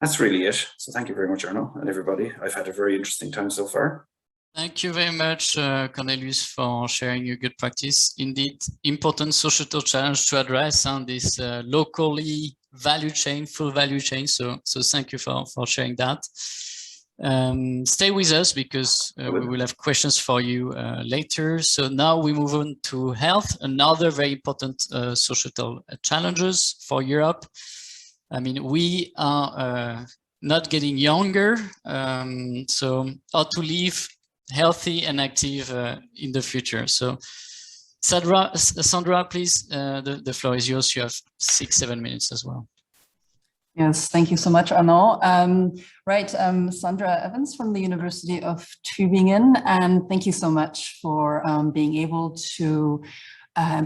that's really it. So thank you very much, Arnault, and everybody. I've had a very interesting time so far. Thank you very much, Cornelius, for sharing your good practice. Indeed, important societal challenge to address on this locally value chain, full value chain. So thank you for sharing that. Stay with us, because we will have questions for you later. So now we move on to health, another very important societal challenges for Europe. I mean, we are not getting younger, so how to live healthy and active in the future. So Sandra, please, the floor is yours. You have 6-7 minutes as well. Yes, thank you so much, Arnault. Sandra Evans from the University of Tübingen, and thank you so much for being able to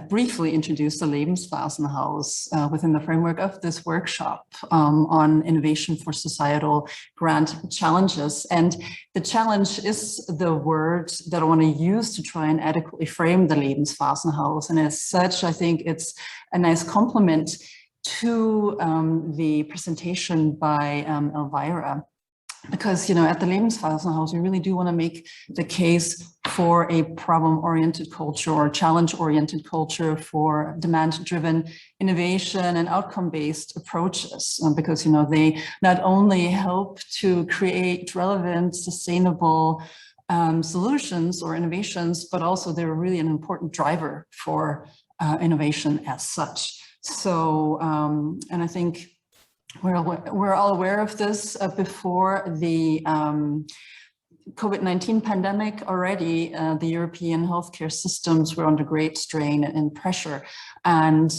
briefly introduce the Lebensphasenhaus within the framework of this workshop on innovation for societal grand challenges. And the challenge is the word that I want to use to try and adequately frame the Lebensphasenhaus. And as such, I think it's a nice complement to the presentation by Elvira. because, at the Lebensphasenhaus, we really do want to make the case for a problem-oriented culture or challenge-oriented culture, for demand-driven innovation and outcome-based approaches, because, they not only help to create relevant, sustainable solutions or innovations, but also they're really an important driver for innovation as such. So, and I think we're all aware of this. Before the COVID-19 pandemic already, the European healthcare systems were under great strain and pressure. And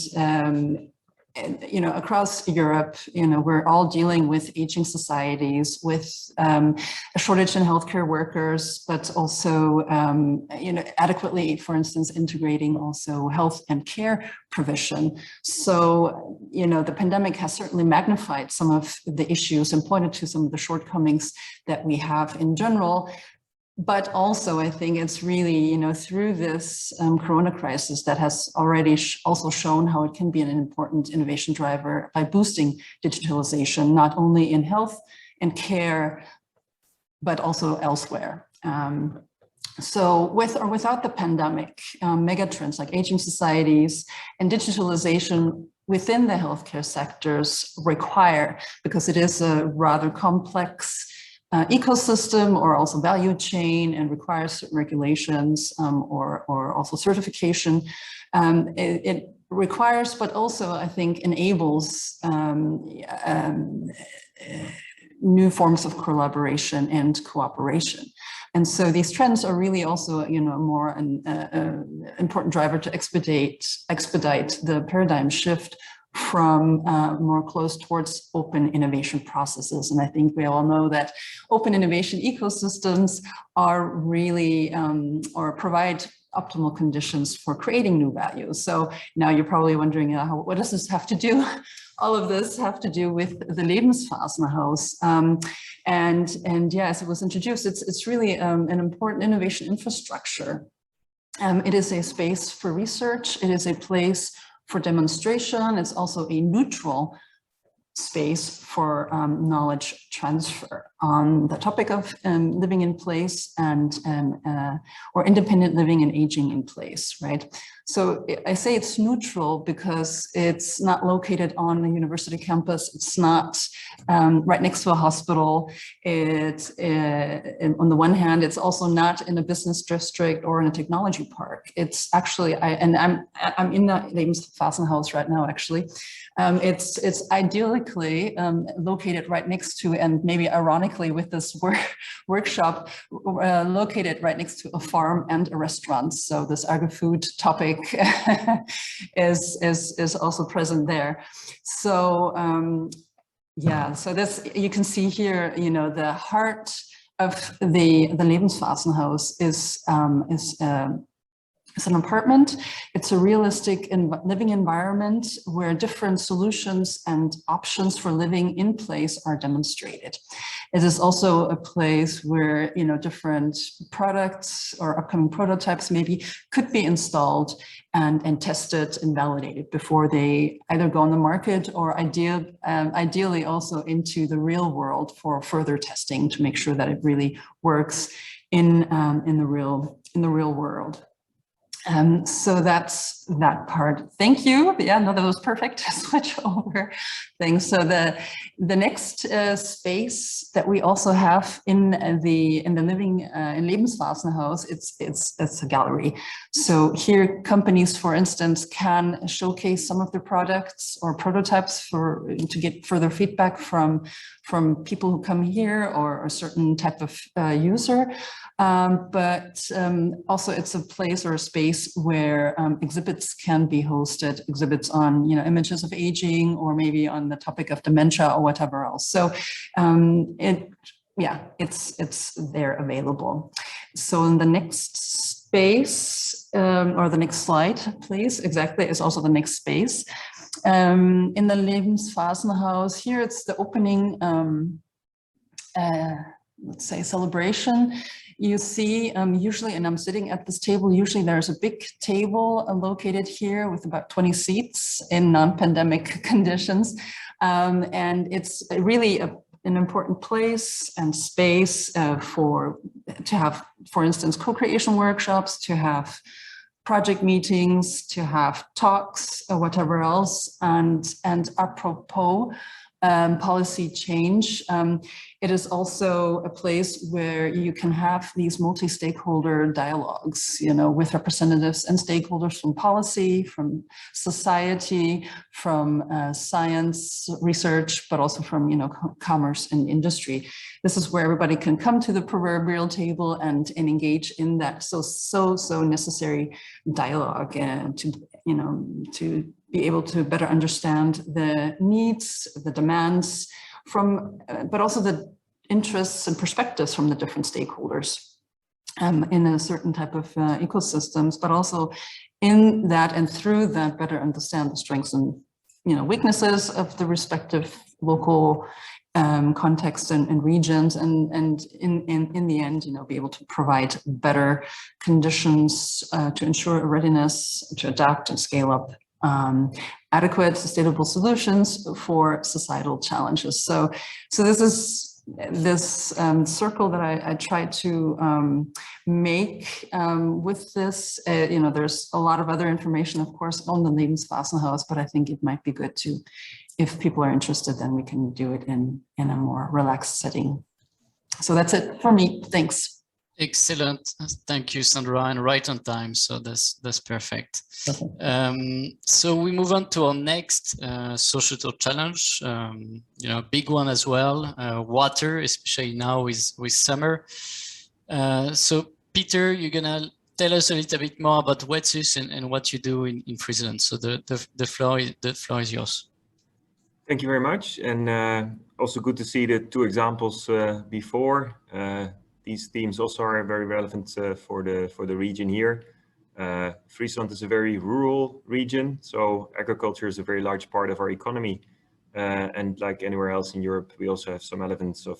across Europe, we're all dealing with aging societies, with a shortage in healthcare workers, but also, adequately, for instance, integrating also health and care provision. So, the pandemic has certainly magnified some of the issues and pointed to some of the shortcomings that we have in general. But also, I think it's really, through this Corona crisis that has already also shown how it can be an important innovation driver by boosting digitalization, not only in health and care, but also elsewhere. So with or without the pandemic, megatrends like aging societies and digitalization within the healthcare sectors require, because it is a rather complex ecosystem or also value chain and requires certain regulations or also certification. It requires, but also I think enables new forms of collaboration and cooperation. And so these trends are really also, more an important driver to expedite the paradigm shift from more close towards open innovation processes. And I think we all know that open innovation ecosystems are really, or provide optimal conditions for creating new values. So now you're probably wondering, what does this have to do? All of this have to do with the Lebensphasenhaus. And yes, it was introduced. It's really an important innovation infrastructure. It is a space for research. It is a place for demonstration. It's also a neutral space for knowledge transfer on the topic of living in place and or independent living and aging in place, right? So I say it's neutral because it's not located on a university campus. It's not right next to a hospital. It's on the one hand, it's also not in a business district or in a technology park. It's actually, I'm in the Lebensphasenhaus right now, actually. It's idyllically located right next to, and maybe ironically with this workshop, located right next to a farm and a restaurant. So this agri-food topic is also present there. So yeah, so this, you can see here, the heart of the Lebensphasenhaus is an apartment. It's a realistic living environment where different solutions and options for living in place are demonstrated. It is also a place where, different products or upcoming prototypes maybe could be installed and tested and validated before they either go on the market or ideally also into the real world for further testing to make sure that it really works in the real world. So that's that part. Thank you. Yeah, no, that was perfect. Switch over. Thanks. So the next space that we also have in the living in Lebensphasenhaus, it's a gallery. So here, companies, for instance, can showcase some of their products or prototypes to get further feedback from people who come here or a certain type of user. But also it's a place or a space where exhibits can be hosted, exhibits on images of aging or maybe on the topic of dementia or whatever else. So it's there available. So in the next space or the next slide, please, exactly, is also the next space. In the Lebensphasenhaus, here it's the opening, let's say, celebration. You see, usually, and I'm sitting at this table, usually there's a big table located here with about 20 seats in non-pandemic conditions. And it's really an important place and space to have, for instance, co-creation workshops, to have project meetings, to have talks, or whatever else. And apropos policy change, it is also a place where you can have these multi-stakeholder dialogues, with representatives and stakeholders from policy, from society, from science research, but also from commerce and industry. This is where everybody can come to the proverbial table and engage in that so necessary dialogue to be able to better understand the needs, the demands but also the interests and perspectives from the different stakeholders in a certain type of ecosystems, but also in that and through that better understand the strengths and weaknesses of the respective local context and regions, and in the end, be able to provide better conditions to ensure a readiness to adapt and scale up adequate, sustainable solutions for societal challenges. So this is this circle that I try to make with this. There's a lot of other information, of course, on the Lebenswasserhaus, but I think it might be good to, if people are interested, then we can do it in a more relaxed setting. So that's it for me. Thanks. Excellent. Thank you, Sandra, and right on time. So that's perfect. So we move on to our next societal challenge, big one as well, water, especially now with summer. So Peter, you're gonna tell us a little bit more about Wetsus and what you do in Friesland. So the floor is yours. Thank you very much, and also good to see the two examples before. These themes also are very relevant for the region here. Friesland is a very rural region, so agriculture is a very large part of our economy. And like anywhere else in Europe, we also have some elements of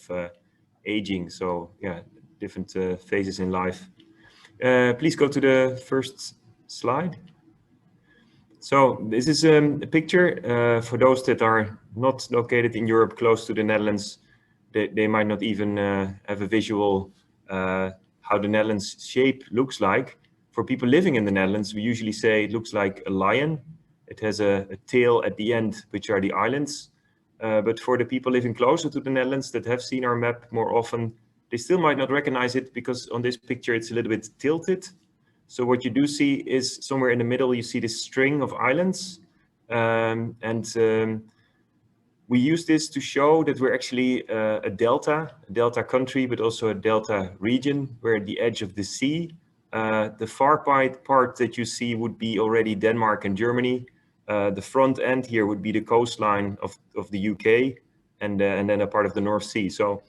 aging. So yeah, different phases in life. Please go to the first slide. So this is a picture for those that are not located in Europe, close to the Netherlands. They might not even have a visual how the Netherlands shape looks like. For people living in the Netherlands, we usually say it looks like a lion. It has a tail at the end, which are the islands. But for the people living closer to the Netherlands that have seen our map more often, they still might not recognize it because on this picture it's a little bit tilted. So what you do see is somewhere in the middle, you see this string of islands. We use this to show that we're actually a delta country, but also a delta region. We're at the edge of the sea. The far part that you see would be already Denmark and Germany. The front end here would be the coastline of the UK and then a part of the North Sea. So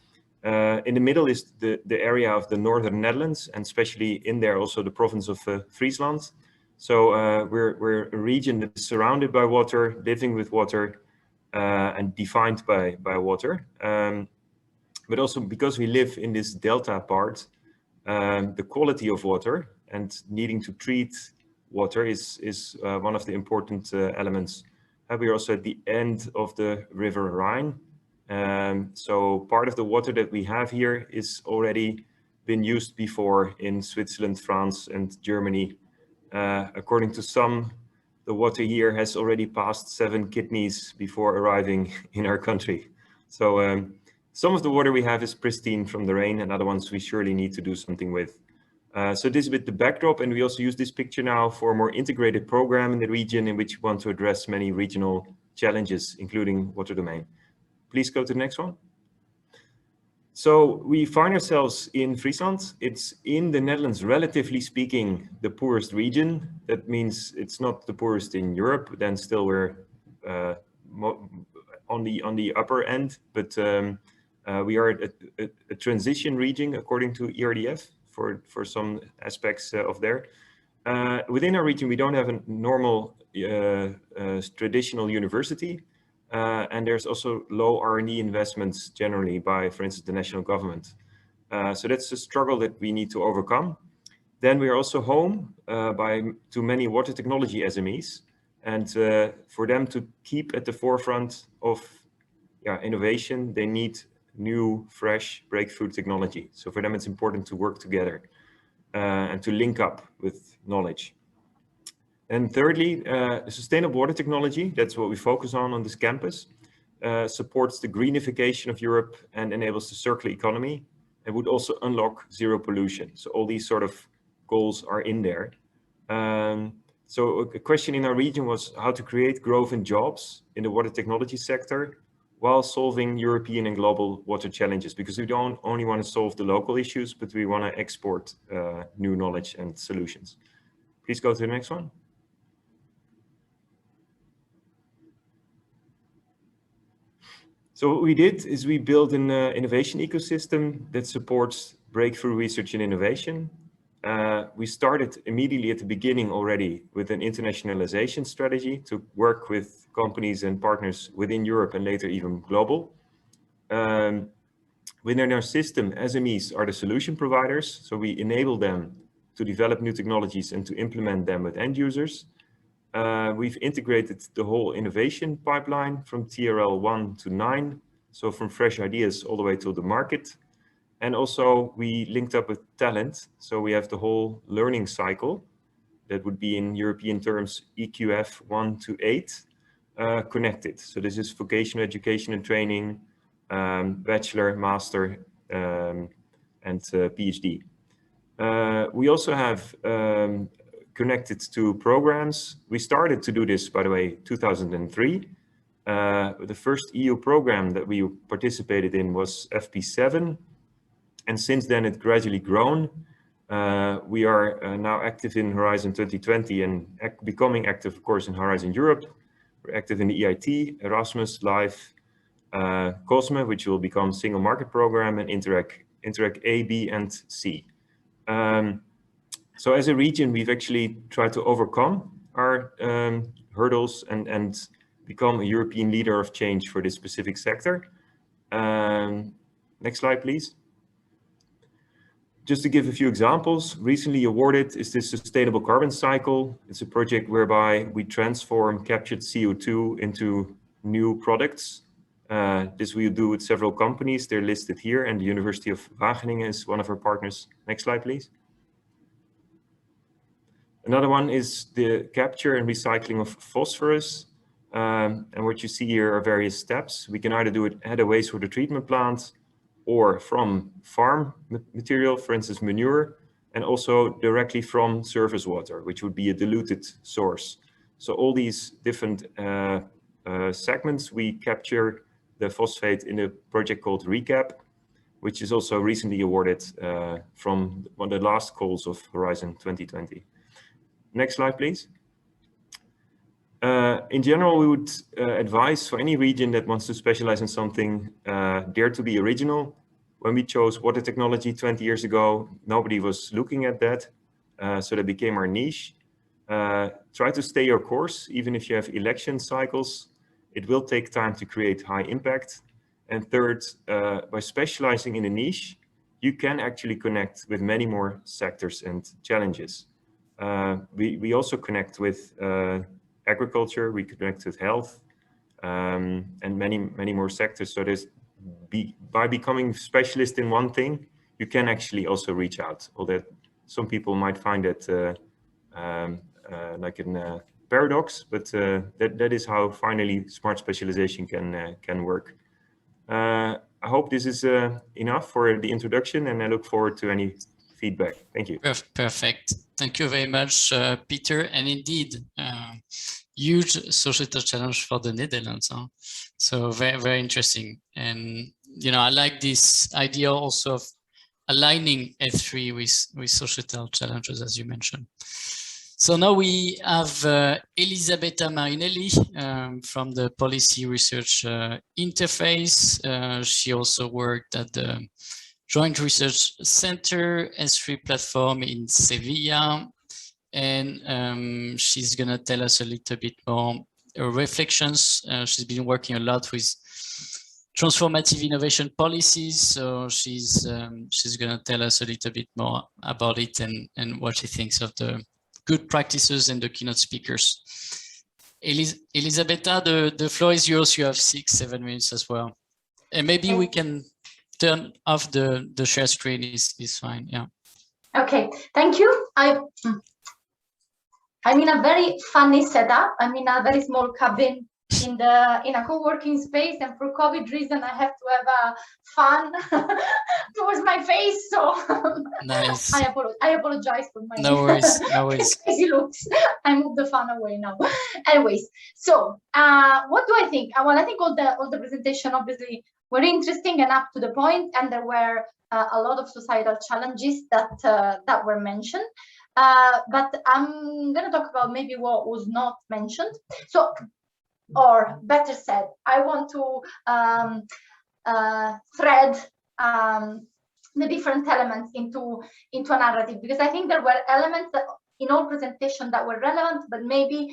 in the middle is the area of the northern Netherlands, and especially in there also the province of Friesland. So we're a region that is surrounded by water, living with water, and defined by water. But also because we live in this delta part, the quality of water and needing to treat water is one of the important elements. We're also at the end of the River Rhine. So part of the water that we have here is already been used before in Switzerland, France, and Germany. According to some, the water here has already passed 7 kidneys before arriving in our country. So some of the water we have is pristine from the rain, and other ones we surely need to do something with. So this is a bit the backdrop, and we also use this picture now for a more integrated program in the region in which we want to address many regional challenges, including water domain. Please go to the next one. So we find ourselves in Friesland. It's in the Netherlands, relatively speaking, the poorest region. That means it's not the poorest in Europe, then still we're on the upper end, but we are a transition region according to ERDF for some aspects of there. Within our region, we don't have a normal traditional university. And there's also low R&D investments generally by, for instance, the national government. So that's a struggle that we need to overcome. Then we are also home to many water technology SMEs. And for them to keep at the forefront of innovation, they need new, fresh, breakthrough technology. So for them, it's important to work together and to link up with knowledge. And thirdly, sustainable water technology, that's what we focus on this campus, supports the greenification of Europe and enables the circular economy, and would also unlock zero pollution. So all these sort of goals are in there. So a question in our region was how to create growth and jobs in the water technology sector while solving European and global water challenges, because we don't only want to solve the local issues, but we want to export new knowledge and solutions. Please go to the next one. So what we did is we built an innovation ecosystem that supports breakthrough research and innovation. We started immediately at the beginning already with an internationalization strategy to work with companies and partners within Europe and later even global. Within our system, SMEs are the solution providers. So we enable them to develop new technologies and to implement them with end users. We've integrated the whole innovation pipeline from TRL 1 to 9. So from fresh ideas all the way to the market. And also we linked up with talent. So we have the whole learning cycle that would be in European terms EQF 1 to 8 connected. So this is vocational education and training, bachelor, master, and PhD. We also have connected to programs. We started to do this, by the way, 2003. The first EU program that we participated in was FP7. And since then, it's gradually grown. We are now active in Horizon 2020 and becoming active, of course, in Horizon Europe. We're active in the EIT, Erasmus, LIFE, COSME, which will become single market program, and Interact A, B, and C. So as a region, we've actually tried to overcome our hurdles and become a European leader of change for this specific sector. Next slide, please. Just to give a few examples, recently awarded is this sustainable carbon cycle. It's a project whereby we transform captured CO2 into new products. This we do with several companies. They're listed here, and the University of Wageningen is one of our partners. Next slide, please. Another one is the capture and recycling of phosphorus. And what you see here are various steps. We can either do it at a wastewater treatment plant or from farm material, for instance, manure, and also directly from surface water, which would be a diluted source. So all these different segments, we capture the phosphate in a project called RECAP, which is also recently awarded from one of the last calls of Horizon 2020. Next slide, please. In general, we would advise for any region that wants to specialize in something, dare to be original. When we chose water technology 20 years ago, nobody was looking at that. So that became our niche. Try to stay your course, even if you have election cycles. It will take time to create high impact. And third, by specializing in a niche, you can actually connect with many more sectors and challenges. We also connect with agriculture, we connect with health, and many more sectors. So by becoming specialist in one thing, you can actually also reach out. Although some people might find it like a paradox, but that is how finally smart specialization can work. I hope this is enough for the introduction, and I look forward to any feedback. Thank you. Perfect. Thank you very much, Peter. And indeed, huge societal challenge for the Netherlands. Huh? So very, very interesting. And, you know, I like this idea also of aligning F3 with societal challenges, as you mentioned. So now we have Elisabetta Marinelli from the Policy Research Interface. She also worked at the Joint Research Center S3 platform in Sevilla. And she's going to tell us a little bit more reflections. She's been working a lot with transformative innovation policies. So she's going to tell us a little bit more about it and what she thinks of the good practices and the keynote speakers. Elisabetta, the floor is yours. You have 6-7 minutes as well. And maybe we can turn off the share screen is fine. Yeah. Okay, thank you. I'm in a very funny setup. I'm in a very small cabin in a co-working space, and for COVID reason, I have to have a fan towards my face. So Nice. I apologize for my no worries. crazy looks. I moved the fan away now. Anyways, so what do I think? Well, I think all the presentation obviously were interesting and up to the point, and there were a lot of societal challenges that were mentioned. But I'm going to talk about maybe what was not mentioned. So, or better said, I want to thread the different elements into a narrative, because I think there were elements that in all presentations that were relevant, but maybe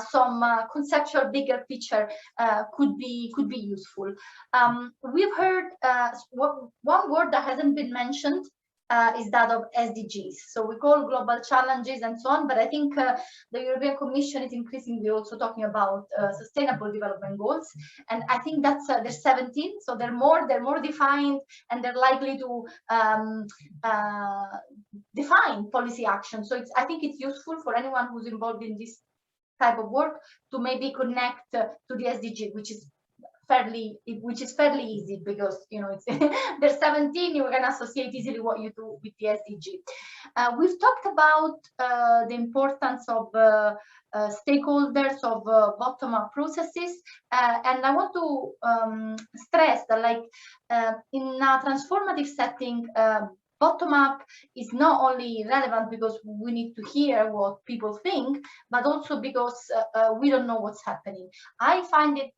some conceptual bigger picture could be useful. We've heard one word that hasn't been mentioned is that of SDGs. So we call global challenges and so on, but I think the European Commission is increasingly also talking about sustainable development goals, and I think that's there's 17, so they're more defined, and they're likely to define policy action. So I think it's useful for anyone who's involved in this type of work to maybe connect to the SDG, which is fairly easy, because it's there's 17, you can associate easily what you do with the SDG. We've talked about the importance of stakeholders, of bottom-up processes, and I want to stress that, like, in a transformative setting, bottom-up is not only relevant because we need to hear what people think, but also because we don't know what's happening. I found it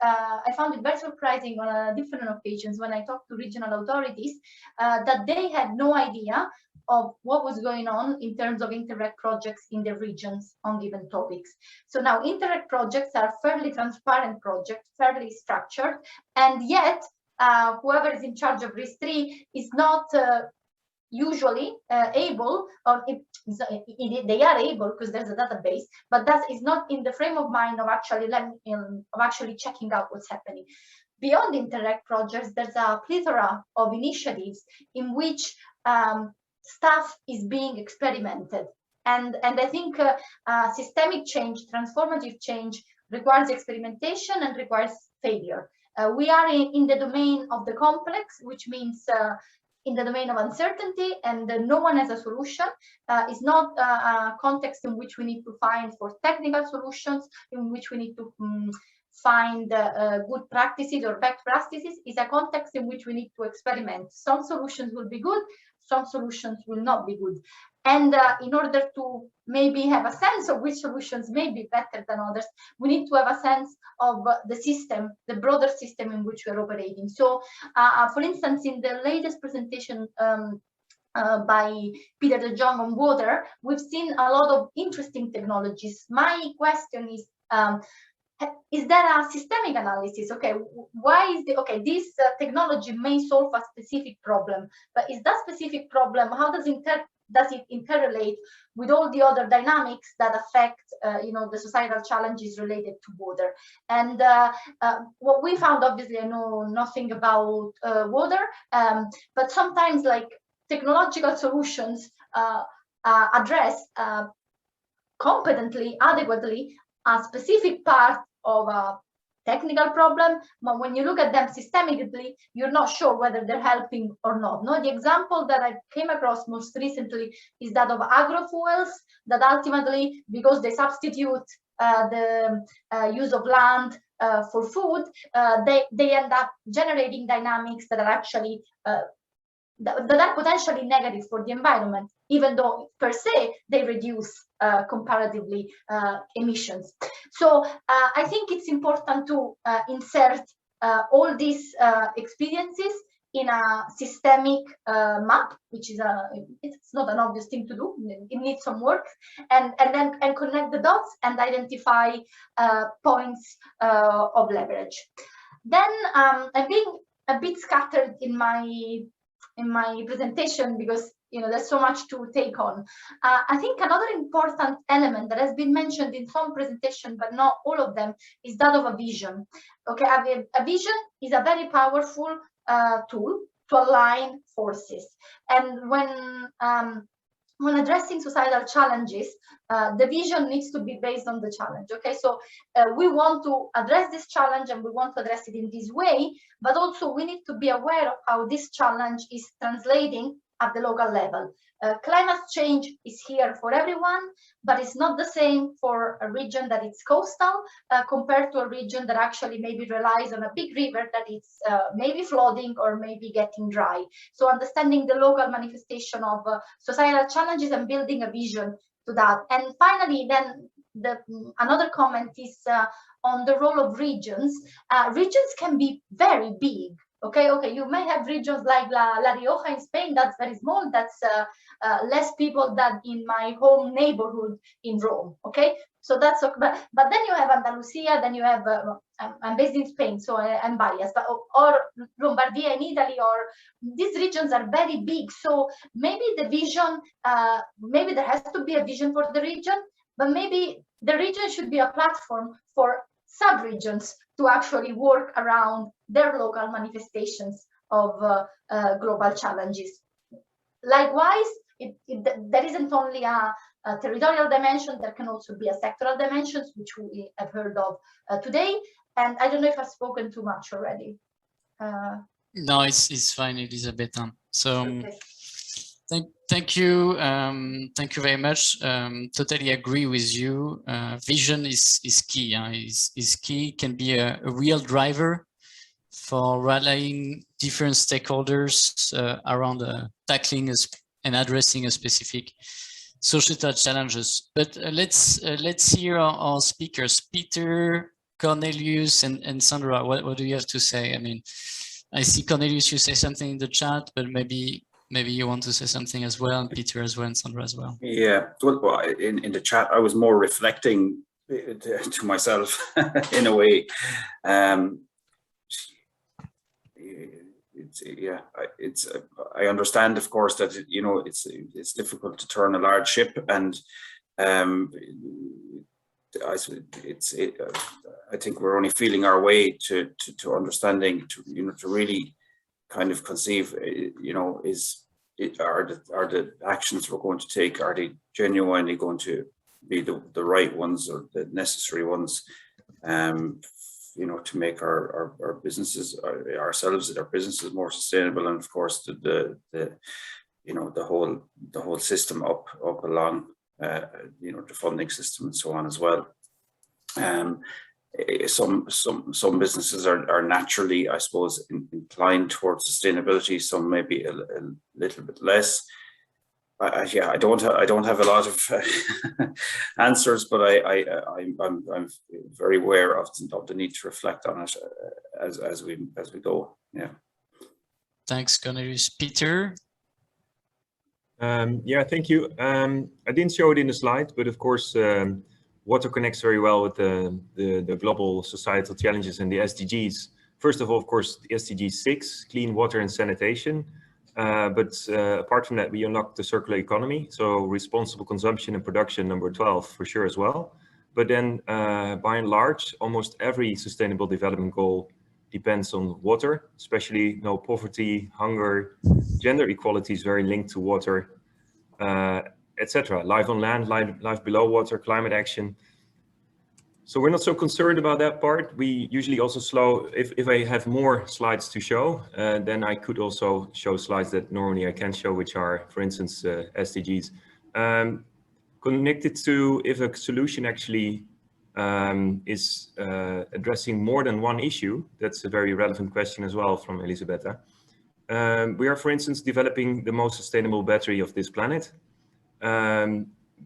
very surprising on different occasions when I talked to regional authorities that they had no idea of what was going on in terms of Interreg projects in their regions on given topics. So now Interreg projects are fairly transparent projects, fairly structured, and yet whoever is in charge of RIS3 is not usually able, or they are able because there's a database, but that is not in the frame of mind of actually checking out what's happening. Beyond Interreg projects, there's a plethora of initiatives in which stuff is being experimented, and I think systemic change, transformative change, requires experimentation and requires failure. We are in the domain of the complex, which means in the domain of uncertainty, and no one has a solution. It's not a context in which we need to find for technical solutions, in which we need to find good practices or best practices. It's a context in which we need to experiment. Some solutions will be good, some solutions will not be good. And in order to maybe have a sense of which solutions may be better than others, we need to have a sense of the system, the broader system in which we're operating. So, for instance, in the latest presentation by Peter de Jong on water, we've seen a lot of interesting technologies. My question is there a systemic analysis? Okay, why is this technology may solve a specific problem, but is that specific problem, how does it interrelate with all the other dynamics that affect the societal challenges related to water? And what we found, obviously I know nothing about water, but sometimes like technological solutions address competently, adequately, a specific part of a technical problem, but when you look at them systemically, you're not sure whether they're helping or not. No, the example that I came across most recently is that of agrofuels, that ultimately, because they substitute the use of land for food, they end up generating dynamics that are actually that are potentially negative for the environment, even though per se they reduce comparatively emissions. So I think it's important to insert all these experiences in a systemic map, which is it's not an obvious thing to do. It needs some work, and connect the dots and identify points of leverage. Then I'm being a bit scattered in my presentation because there's so much to take on. I think another important element that has been mentioned in some presentation, but not all of them, is that of a vision. Okay, a vision is a very powerful tool align forces. And when addressing societal challenges, the vision needs to be based on the challenge. Okay, so we want to address this challenge and we want to address it in this way, but also we need to be aware of how this challenge is translating at the local level. Climate change is here for everyone, but it's not the same for a region that is coastal compared to a region that actually maybe relies on a big river that it's maybe flooding or maybe getting dry. So understanding the local manifestation of societal challenges and building a vision to that. And finally, then another comment is on the role of regions. Regions can be very big. Okay, you may have regions like La Rioja in Spain, that's very small, that's less people than in my home neighborhood in Rome, okay? So that's, but then you have Andalusia, then you have, I'm based in Spain, so I'm biased, but, or Lombardia in Italy, or these regions are very big. So maybe the vision, maybe there has to be a vision for the region, but maybe the region should be a platform for sub-regions to actually work around their local manifestations of global challenges. Likewise, there isn't only a territorial dimension, there can also be a sectoral dimension, which we have heard of today. And I don't know if I've spoken too much already. No, it's fine, Elizabeth. So Okay. thank you very much. Totally agree with you. Vision is key. Is key, can be a real driver for rallying different stakeholders around tackling and addressing a specific societal challenges. But let's hear our speakers, Peter, Cornelius, and Sandra. What do you have to say? I mean, I see Cornelius, you say something in the chat, but maybe you want to say something as well, and Peter as well, and Sandra as well. Yeah, well, in the chat, I was more reflecting to myself in a way. I understand, of course, that it's difficult to turn a large ship, and I think we're only feeling our way to understanding, to really kind of conceive, are the actions we're going to take, are they genuinely going to be the right ones or the necessary ones, to make our businesses, our businesses more sustainable, and of course the whole system up along the funding system and so on as well. Some businesses are naturally, I suppose, inclined towards sustainability. Some maybe a little bit less. Yeah, I don't have a lot of answers, but I'm very aware of the need to reflect on it as we go. Yeah. Thanks, Cornelius. Peter. Yeah, thank you. I didn't show it in the slide, but of course, water connects very well with the global societal challenges and the SDGs. First of all, of course, the SDG 6, clean water and sanitation. But apart from that, we unlocked the circular economy, so responsible consumption and production, number 12 for sure as well. But then by and large, almost every sustainable development goal depends on water, especially no poverty, hunger, gender equality is very linked to water, etc. Life on land, life below water, climate action. So we're not so concerned about that part. We usually also if I have more slides to show, then I could also show slides that normally I can't show, which are, for instance, SDGs. Connected to if a solution actually is addressing more than one issue, that's a very relevant question as well from Elisabetta. We are, for instance, developing the most sustainable battery of this planet.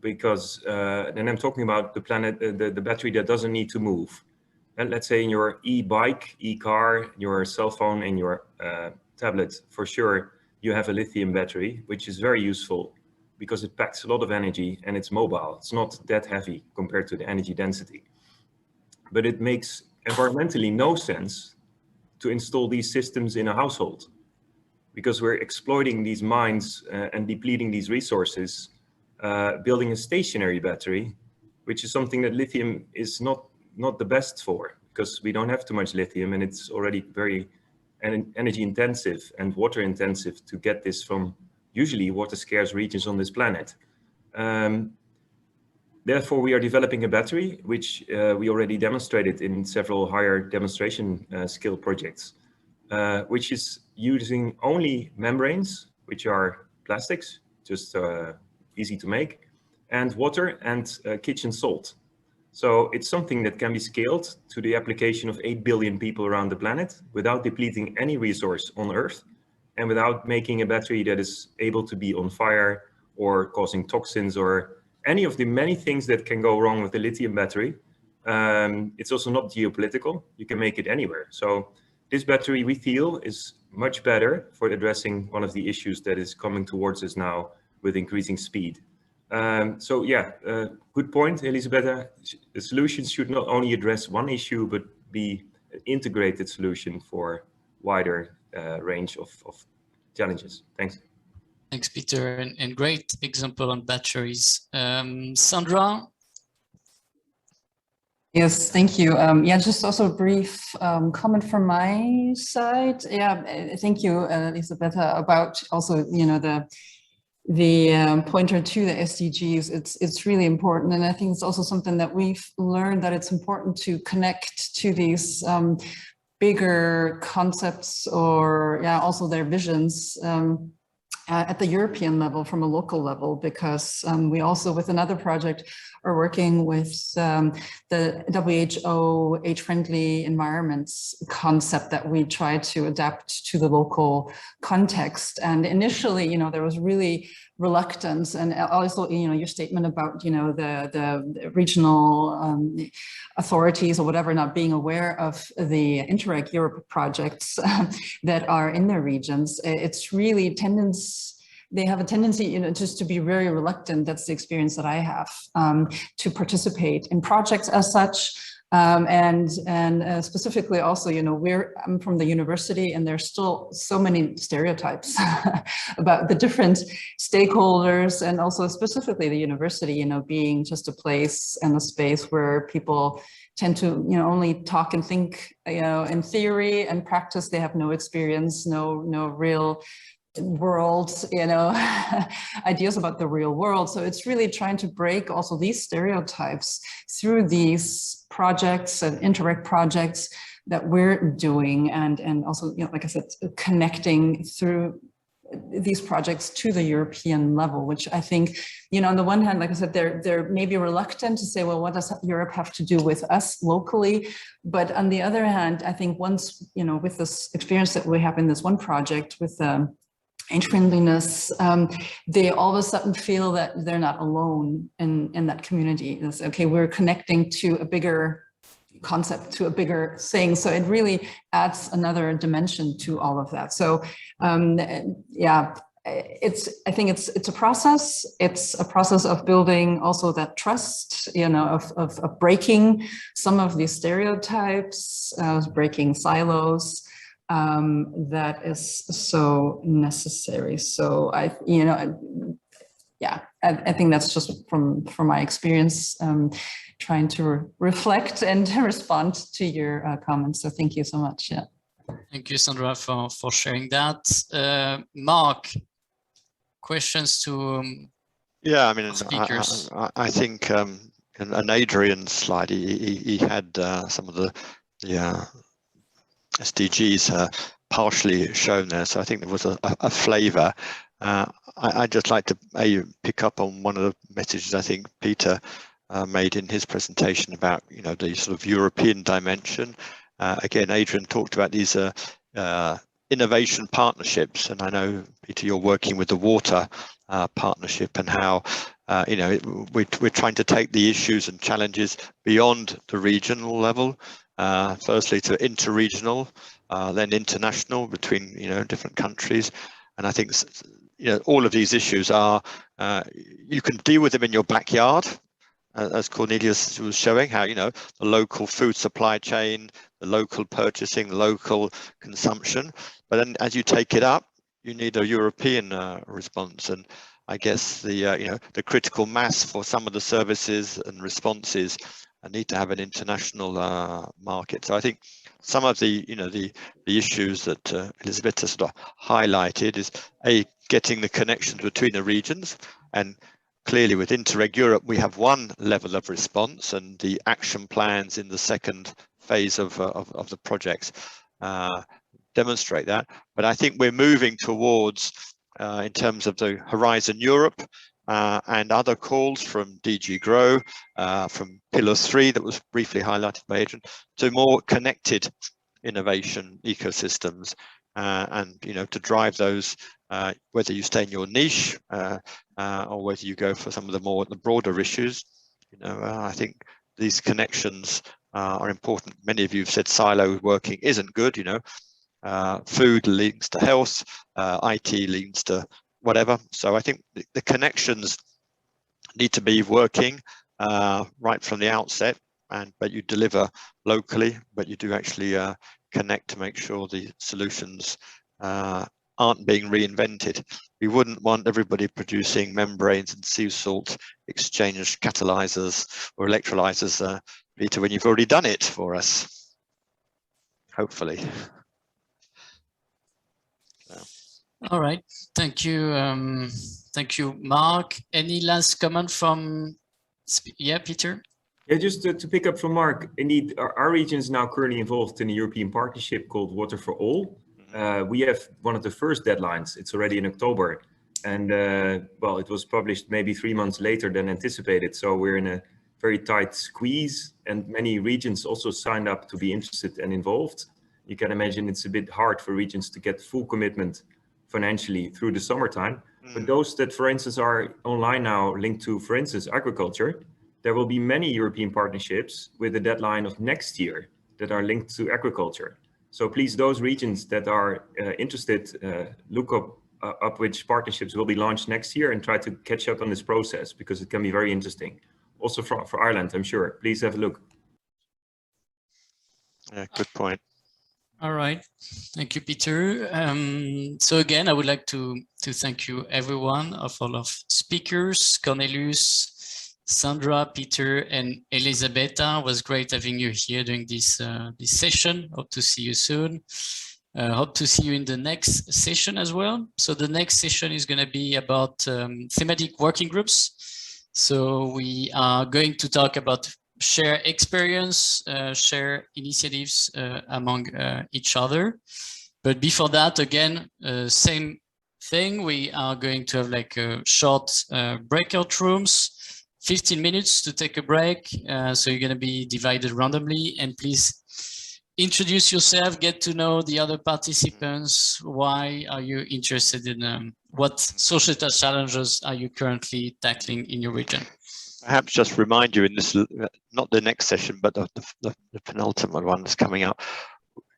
Because, and I'm talking about the planet, the battery that doesn't need to move. And let's say in your e-bike, e-car, your cell phone and your tablet, for sure, you have a lithium battery, which is very useful because it packs a lot of energy and it's mobile. It's not that heavy compared to the energy density. But it makes environmentally no sense to install these systems in a household because we're exploiting these mines and depleting these resources. Building a stationary battery, which is something that lithium is not the best for, because we don't have too much lithium and it's already very energy intensive and water intensive to get this from usually water scarce regions on this planet. Therefore, we are developing a battery, which we already demonstrated in several higher demonstration skill projects, which is using only membranes, which are plastics, just easy to make, and water and kitchen salt. So it's something that can be scaled to the application of 8 billion people around the planet without depleting any resource on Earth and without making a battery that is able to be on fire or causing toxins or any of the many things that can go wrong with the lithium battery. It's also not geopolitical. You can make it anywhere. So this battery, we feel, is much better for addressing one of the issues that is coming towards us now with increasing speed. So yeah, good point, Elisabetta. The solutions should not only address one issue, but be an integrated solution for wider range of challenges. Thanks. Thanks, Peter, and great example on batteries. Sandra? Yes, thank you. Yeah, just also a brief comment from my side. Yeah, thank you, Elisabetta, about also, you know, the pointer to the SDGs. It's really important, and I think it's also something that we've learned, that it's important to connect to these bigger concepts, or yeah, also their visions at the European level, from a local level, because we also, with another project, are working with the WHO age-friendly environments concept that we try to adapt to the local context. And initially, you know, there was really reluctance, and also, you know, your statement about, you know, the regional authorities or whatever not being aware of the Interreg Europe projects that are in their regions. It's really they have a tendency, you know, just to be very reluctant. That's the experience that I have, to participate in projects as such. And specifically also, you know, I'm from the university, and there's still so many stereotypes about the different stakeholders, and also specifically the university, you know, being just a place and a space where people tend to, you know, only talk and think, you know, in theory, and practice they have no experience, no real world, you know, ideas about the real world. So it's really trying to break also these stereotypes through these projects and Interreg projects that we're doing, and also, you know, like I said, connecting through these projects to the European level, which I think, you know, on the one hand, like I said, they're maybe reluctant to say, well, what does Europe have to do with us locally? But on the other hand, I think once, you know, with this experience that we have in this one project with age-friendliness, they all of a sudden feel that they're not alone in that community. It's okay, we're connecting to a bigger concept, to a bigger thing. So it really adds another dimension to all of that. So yeah, I think it's a process. It's a process of building also that trust, you know, of breaking some of these stereotypes, breaking silos. That is so necessary. So you know, yeah, I think that's just from my experience, trying to reflect and respond to your comments. So thank you so much. Yeah. Thank you, Sandra, for sharing that. Marc, questions to yeah, I mean, speakers. I think an Adrian slide, he had some of the SDGs partially shown there, so I think there was a flavour. I'd just like to pick up on one of the messages I think Peter made in his presentation about, you know, the sort of European dimension. Again, Adrian talked about these innovation partnerships, and I know, Peter, you're working with the water partnership, and how you know, we're trying to take the issues and challenges beyond the regional level. Firstly to interregional, then international between, you know, different countries. And I think, you know, all of these issues are, you can deal with them in your backyard, as Cornelius was showing, how, you know, the local food supply chain, the local purchasing, local consumption. But then as you take it up, you need a European response. And I guess the, you know, the critical mass for some of the services and responses, I need to have an international market. So I think some of the, the issues that Elizabeth has sort of highlighted is getting the connections between the regions, and clearly with Interreg Europe we have one level of response, and the action plans in the second phase of the projects demonstrate that. But I think we're moving towards, in terms of the Horizon Europe and other calls from DG Grow, from Pillar 3 that was briefly highlighted by Adrian, to more connected innovation ecosystems, and to drive those, whether you stay in your niche or whether you go for some of the broader issues. I think these connections are important. Many of you have said silo working isn't good. Food links to health, IT links to whatever. So I think the connections need to be working right from the outset, but you deliver locally, but you do actually connect to make sure the solutions aren't being reinvented. We wouldn't want everybody producing membranes and sea salt exchange catalyzers or electrolyzers, Peter, when you've already done it for us, hopefully. All right, thank you. Thank you, Marc. Any last comment from, Peter? Yeah, just to pick up from Marc, indeed, our region is now currently involved in a European partnership called Water for All. We have one of the first deadlines. It's already in October. And well, it was published maybe 3 months later than anticipated. So we're in a very tight squeeze, and many regions also signed up to be interested and involved. You can imagine it's a bit hard for regions to get full commitment financially through the summertime. But those that, for instance, are online now linked to, for instance, agriculture, there will be many European partnerships with a deadline of next year that are linked to agriculture. So please, those regions that are interested, look up which partnerships will be launched next year and try to catch up on this process, because it can be very interesting. Also for Ireland, I'm sure. Please have a look. Yeah, good point. All right, thank you, Peter. So again, I would like to thank you, everyone, of all of speakers, Cornelius, Sandra, Peter, and Elisabetta. It was great having you here during this session. Hope to see you soon. Hope to see you in the next session as well. So the next session is going to be about thematic working groups. So we are going to talk about share experience, share initiatives among each other. But before that, again, same thing. We are going to have like a short breakout rooms, 15 minutes to take a break. So you're going to be divided randomly, and please introduce yourself, get to know the other participants. Why are you interested in what societal challenges are you currently tackling in your region? Perhaps just remind you in this, not the next session, but the penultimate one that's coming up,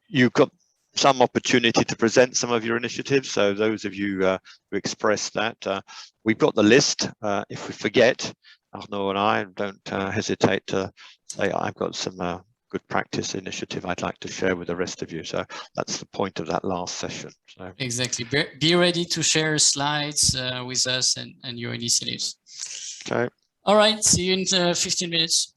you've got some opportunity to present some of your initiatives. So those of you who express that, we've got the list. If we forget, Arnault and I, don't hesitate to say, I've got some good practice initiative I'd like to share with the rest of you. So that's the point of that last session. So. Exactly. Be ready to share slides with us and your initiatives. Okay. All right. See you in 15 minutes.